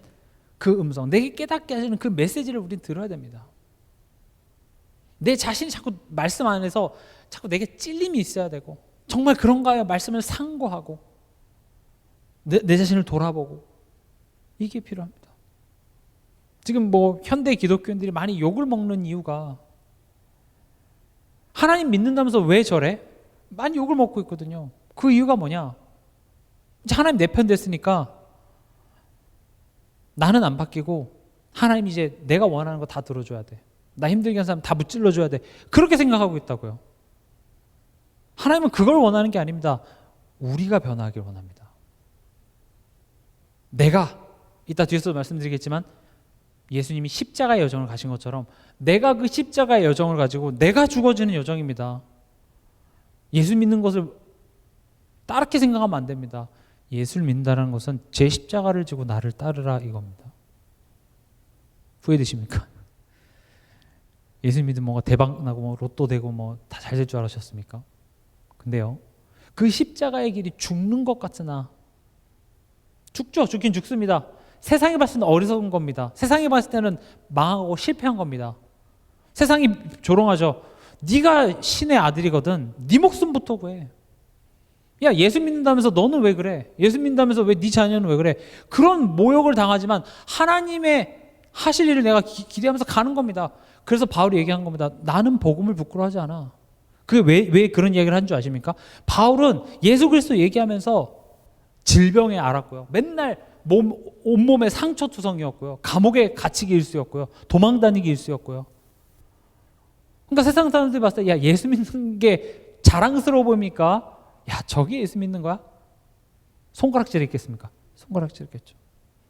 그 음성, 내게 깨닫게 하시는 그 메시지를 우리는 들어야 됩니다. 내 자신이 자꾸 말씀 안에서 자꾸 내게 찔림이 있어야 되고 정말 그런가요? 말씀을 상고하고 내 자신을 돌아보고 이게 필요합니다. 지금 뭐 현대 기독교인들이 많이 욕을 먹는 이유가 하나님 믿는다면서 왜 저래? 많이 욕을 먹고 있거든요. 그 이유가 뭐냐? 이제 하나님 내 편 됐으니까 나는 안 바뀌고 하나님 이제 내가 원하는 거 다 들어줘야 돼. 나 힘들게 한 사람 다 무찔러줘야 돼. 그렇게 생각하고 있다고요. 하나님은 그걸 원하는 게 아닙니다. 우리가 변화하길 원합니다. 내가 이따 뒤에서 말씀드리겠지만 예수님이 십자가의 여정을 가신 것처럼 내가 그 십자가의 여정을 가지고 내가 죽어지는 여정입니다. 예수 믿는 것을 다르게 생각하면 안 됩니다. 예수를 믿는다는 것은 제 십자가를 지고 나를 따르라 이겁니다. 후회되십니까? 예수 믿으면 뭔가 대박 나고 뭐 로또 되고 뭐 다 잘 될 줄 알았습니까? 근데요, 그 십자가의 길이 죽는 것 같으나 죽죠. 죽긴 죽습니다. 세상이 봤을 때는 어리석은 겁니다. 세상이 봤을 때는 망하고 실패한 겁니다. 세상이 조롱하죠. 네가 신의 아들이거든. 네 목숨부터 구해. 야, 예수 믿는다면서 너는 왜 그래? 예수 믿는다면서 왜 네 자녀는 왜 그래? 그런 모욕을 당하지만 하나님의 하실 일을 내가 기대하면서 가는 겁니다. 그래서 바울이 얘기한 겁니다. 나는 복음을 부끄러워하지 않아. 그게 왜 그런 얘기를 한 줄 아십니까? 바울은 예수 그리스도 얘기하면서 질병에 앓았고요. 맨날 온몸에 상처투성이었고요. 감옥에 갇히기 일쑤였고요. 도망 다니기 일쑤였고요. 그러니까 세상 사람들이 봤을 때 야, 예수 믿는 게 자랑스러워 보입니까? 야, 저게 예수 믿는 거야? 손가락질 했겠습니까? 손가락질 했겠죠.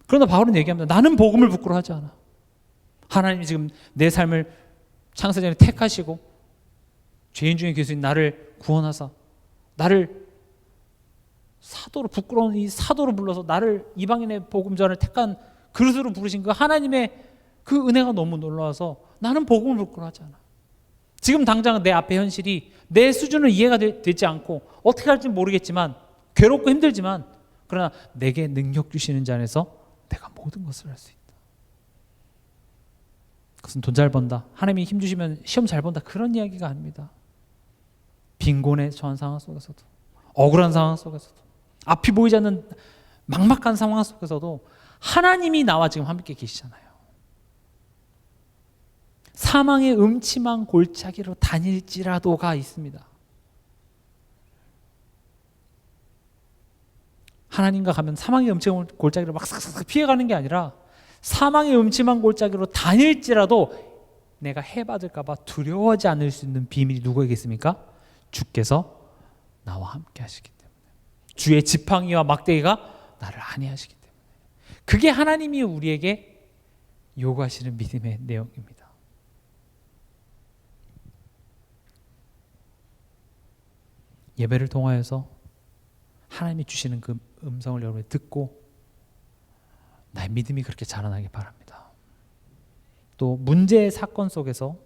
그러나 바울은 얘기합니다. 나는 복음을 부끄러워하지 않아. 하나님이 지금 내 삶을 창세전에 택하시고 죄인 중에 계신 나를 구원하사 나를 사도로 부끄러운 이 사도로 불러서 나를 이방인의 복음전을 택한 그릇으로 부르신 그 하나님의 그 은혜가 너무 놀라워서 나는 복음을 부끄러워하지 않아. 지금 당장 내 앞에 현실이 내 수준을 이해가 되지 않고 어떻게 할지 모르겠지만 괴롭고 힘들지만 그러나 내게 능력 주시는 자 안에서 내가 모든 것을 할 수 있다. 그것은 돈 잘 번다. 하나님이 힘 주시면 시험 잘 본다. 그런 이야기가 아닙니다. 빈곤에 처한 상황 속에서도 억울한 상황 속에서도 앞이 보이지 않는 막막한 상황 속에서도 하나님이 나와 지금 함께 계시잖아요. 사망의 음침한 골짜기로 다닐지라도가 있습니다. 하나님과 가면 사망의 음침한 골짜기를 막 싹싹 피해가는 게 아니라 사망의 음침한 골짜기로 다닐지라도 내가 해받을까 봐 두려워하지 않을 수 있는 비밀이 누구에게 있습니까? 주께서 나와 함께 하시기 때문에, 주의 지팡이와 막대기가 나를 안위하시기 때문에, 그게 하나님이 우리에게 요구하시는 믿음의 내용입니다. 예배를 통하여서 하나님이 주시는 그 음성을 여러분이 듣고 나의 믿음이 그렇게 자라나길 바랍니다. 또 문제의 사건 속에서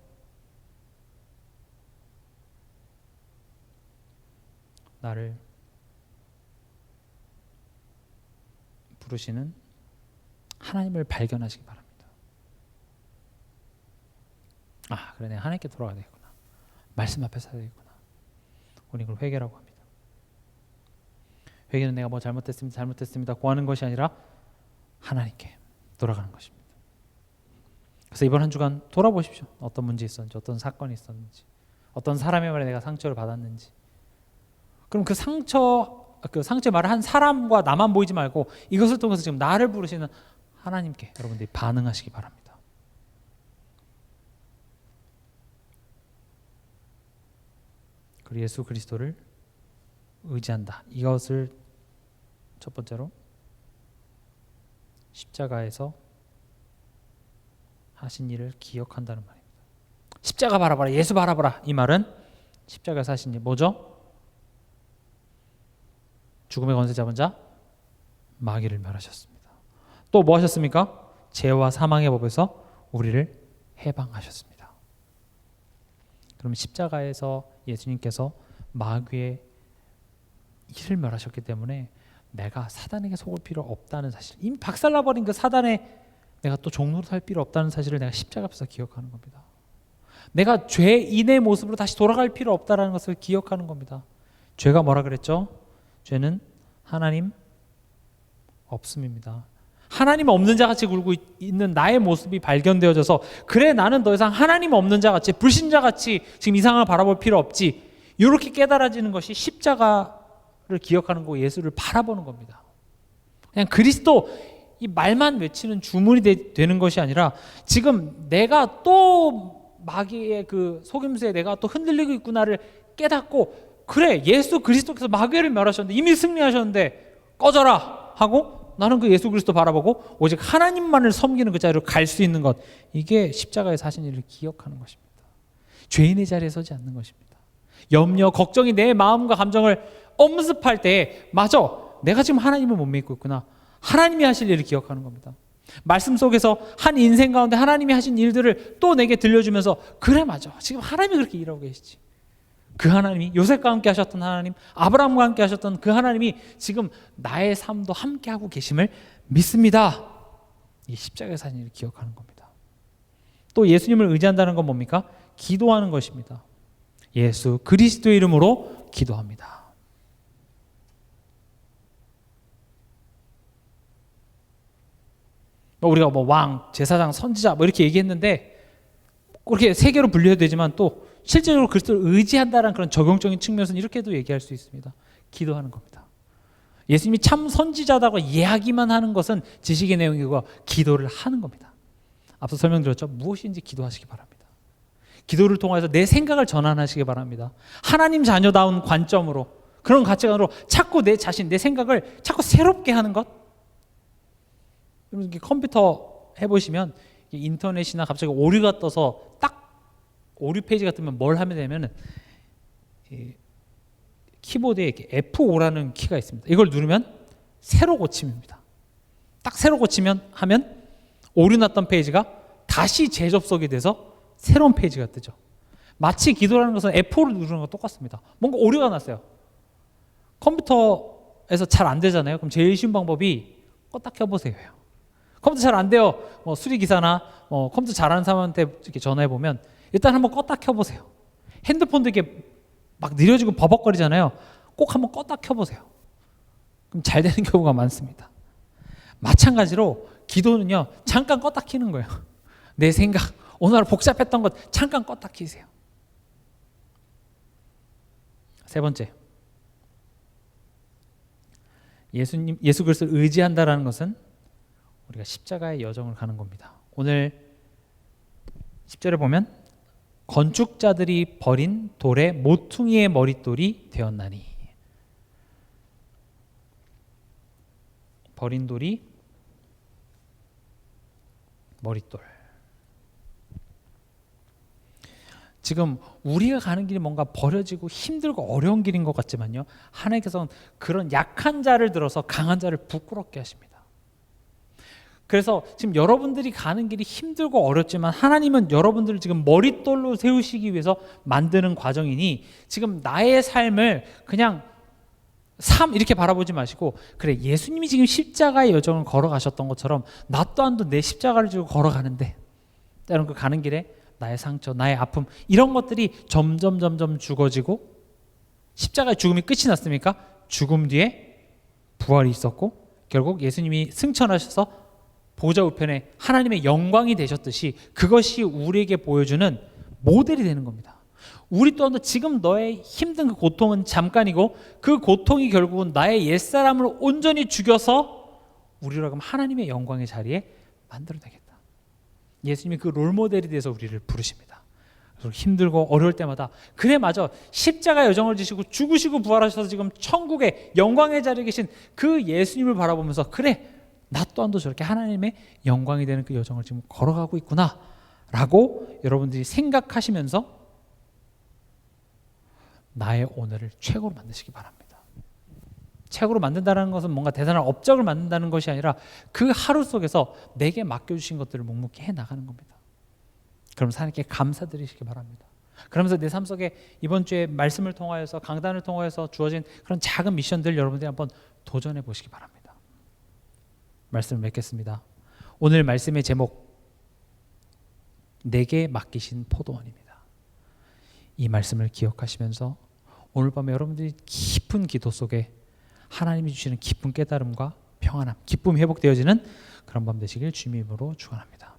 나를 부르시는 하나님을 발견하시기 바랍니다. 아, 그래, 내가 하나님께 돌아가야 되겠구나. 말씀 앞에 서야 되겠구나. 우리 이걸 회개라고 합니다. 회개는 내가 뭐 잘못했습니다 고하는 것이 아니라 하나님께 돌아가는 것입니다. 그래서 이번 한 주간 돌아보십시오. 어떤 문제 있었는지, 어떤 사건이 있었는지, 어떤 사람의 말에 내가 상처를 받았는지. 그럼 그 상처의 말을 한 사람과 나만 보이지 말고 이것을 통해서 지금 나를 부르시는 하나님께 여러분들이 반응하시기 바랍니다. 그리고 예수 그리스도를 의지한다. 이것을 첫 번째로 십자가에서 하신 일을 기억한다는 말입니다. 십자가 바라봐라, 예수 바라봐라. 이 말은 십자가에서 하신 일 뭐죠? 죽음의 권세 잡은 자 마귀를 멸하셨습니다. 또 뭐 하셨습니까? 죄와 사망의 법에서 우리를 해방하셨습니다. 그럼 십자가에서 예수님께서 마귀의 일을 멸하셨기 때문에 내가 사단에게 속을 필요 없다는 사실, 이미 박살나버린 그 사단에 내가 또 종로로 살 필요 없다는 사실을 내가 십자가 앞에서 기억하는 겁니다. 내가 죄인의 모습으로 다시 돌아갈 필요 없다는 것을 기억하는 겁니다. 죄가 뭐라 그랬죠? 죄는 하나님 없음입니다. 하나님 없는 자같이 굴고 있는 나의 모습이 발견되어져서, 그래, 나는 더 이상 하나님 없는 자같이, 불신자같이 지금 이 상황을 바라볼 필요 없지, 이렇게 깨달아지는 것이 십자가를 기억하는 거고 예수를 바라보는 겁니다. 그냥 그리스도 이 말만 외치는 주문이 되는 것이 아니라, 지금 내가 또 마귀의 그 속임수에 내가 또 흔들리고 있구나를 깨닫고, 그래, 예수 그리스도께서 마귀를 멸하셨는데, 이미 승리하셨는데 꺼져라 하고 나는 그 예수 그리스도 바라보고 오직 하나님만을 섬기는 그 자리로 갈 수 있는 것, 이게 십자가에서 하신 일을 기억하는 것입니다. 죄인의 자리에 서지 않는 것입니다. 염려, 걱정이 내 마음과 감정을 엄습할 때, 맞아, 내가 지금 하나님을 못 믿고 있구나, 하나님이 하실 일을 기억하는 겁니다. 말씀 속에서 한 인생 가운데 하나님이 하신 일들을 또 내게 들려주면서, 그래, 맞아, 지금 하나님이 그렇게 일하고 계시지. 그 하나님이 요셉과 함께 하셨던 하나님, 아브라함과 함께 하셨던 그 하나님이 지금 나의 삶도 함께 하고 계심을 믿습니다. 이 십자가의 사진을 기억하는 겁니다. 또 예수님을 의지한다는 건 뭡니까? 기도하는 것입니다. 예수 그리스도의 이름으로 기도합니다. 우리가 뭐 왕, 제사장, 선지자 뭐 이렇게 얘기했는데, 그렇게 세 개로 분류해도 되지만 또 실제로 그리스도를 의지한다는 그런 적용적인 측면에서는 이렇게도 얘기할 수 있습니다. 기도하는 겁니다. 예수님이 참 선지자다고 이야기만 하는 것은 지식의 내용이고, 기도를 하는 겁니다. 앞서 설명드렸죠. 무엇인지 기도하시기 바랍니다. 기도를 통해서 내 생각을 전환하시기 바랍니다. 하나님 자녀다운 관점으로, 그런 가치관으로 자꾸 내 자신, 내 생각을 자꾸 새롭게 하는 것. 여러분, 컴퓨터 해보시면 인터넷이나 갑자기 오류가 떠서 딱 오류 페이지가 뜨면 뭘 하면 되냐면, 키보드에 이렇게 F5라는 키가 있습니다. 이걸 누르면 새로 고침입니다. 딱 새로 고치면 하면 오류 났던 페이지가 다시 재접속이 돼서 새로운 페이지가 뜨죠. 마치 기도라는 것은 F5를 누르는 것과 똑같습니다. 뭔가 오류가 났어요. 컴퓨터에서 잘 안 되잖아요. 그럼 제일 쉬운 방법이 껐다 켜보세요. 컴퓨터 잘 안 돼요. 수리기사나 컴퓨터 잘하는 사람한테 이렇게 전화해보면 일단 한번 껐다 켜보세요. 핸드폰도 이렇게 막 느려지고 버벅거리잖아요. 꼭 한번 껐다 켜보세요. 그럼 잘 되는 경우가 많습니다. 마찬가지로 기도는요, 잠깐 껐다 켜는 거예요. 내 생각, 오늘 복잡했던 것 잠깐 껐다 켜세요. 세 번째, 예수 그리스도를 의지한다라는 것은 우리가 십자가의 여정을 가는 겁니다. 오늘 10절에 보면 건축자들이 버린 돌에 모퉁이의 머릿돌이 되었나니, 버린 돌이 머릿돌. 지금 우리가 가는 길이 뭔가 버려지고 힘들고 어려운 길인 것 같지만요, 하나님께서는 그런 약한 자를 들어서 강한 자를 부끄럽게 하십니다. 그래서 지금 여러분들이 가는 길이 힘들고 어렵지만 하나님은 여러분들을 지금 머릿돌로 세우시기 위해서 만드는 과정이니, 지금 나의 삶을 그냥 삶 이렇게 바라보지 마시고, 그래, 예수님이 지금 십자가의 여정을 걸어가셨던 것처럼 나 또한도 내 십자가를 지고 걸어가는데, 때론 그 가는 길에 나의 상처, 나의 아픔, 이런 것들이 점점 죽어지고, 십자가의 죽음이 끝이 났습니까? 죽음 뒤에 부활이 있었고, 결국 예수님이 승천하셔서 보좌 우편에 하나님의 영광이 되셨듯이, 그것이 우리에게 보여주는 모델이 되는 겁니다. 우리 또한 지금 너의 힘든 그 고통은 잠깐이고, 그 고통이 결국은 나의 옛사람을 온전히 죽여서 우리로 하여금 하나님의 영광의 자리에 만들어내겠다. 예수님이 그 롤모델이 돼서 우리를 부르십니다. 그래서 힘들고 어려울 때마다, 그래 맞아, 십자가 여정을 지시고 죽으시고 부활하셔서 지금 천국의 영광의 자리에 계신 그 예수님을 바라보면서, 그래, 나 또한도 저렇게 하나님의 영광이 되는 그 여정을 지금 걸어가고 있구나 라고 여러분들이 생각하시면서 나의 오늘을 최고로 만드시기 바랍니다. 최고로 만든다는 것은 뭔가 대단한 업적을 만든다는 것이 아니라 그 하루 속에서 내게 맡겨주신 것들을 묵묵히 해나가는 겁니다. 그럼 하나님께 감사드리시기 바랍니다. 그러면서 내 삶 속에 이번 주에 말씀을 통하여서, 강단을 통하여서 주어진 그런 작은 미션들 여러분들이 한번 도전해 보시기 바랍니다. 말씀을 맺겠습니다. 오늘 말씀의 제목, 내게 맡기신 포도원입니다. 이 말씀을 기억하시면서 오늘 밤에 여러분들이 깊은 기도 속에 하나님이 주시는 깊은 깨달음과 평안함, 기쁨이 회복되어지는 그런 밤 되시길 주님의 이름으로 축원합니다.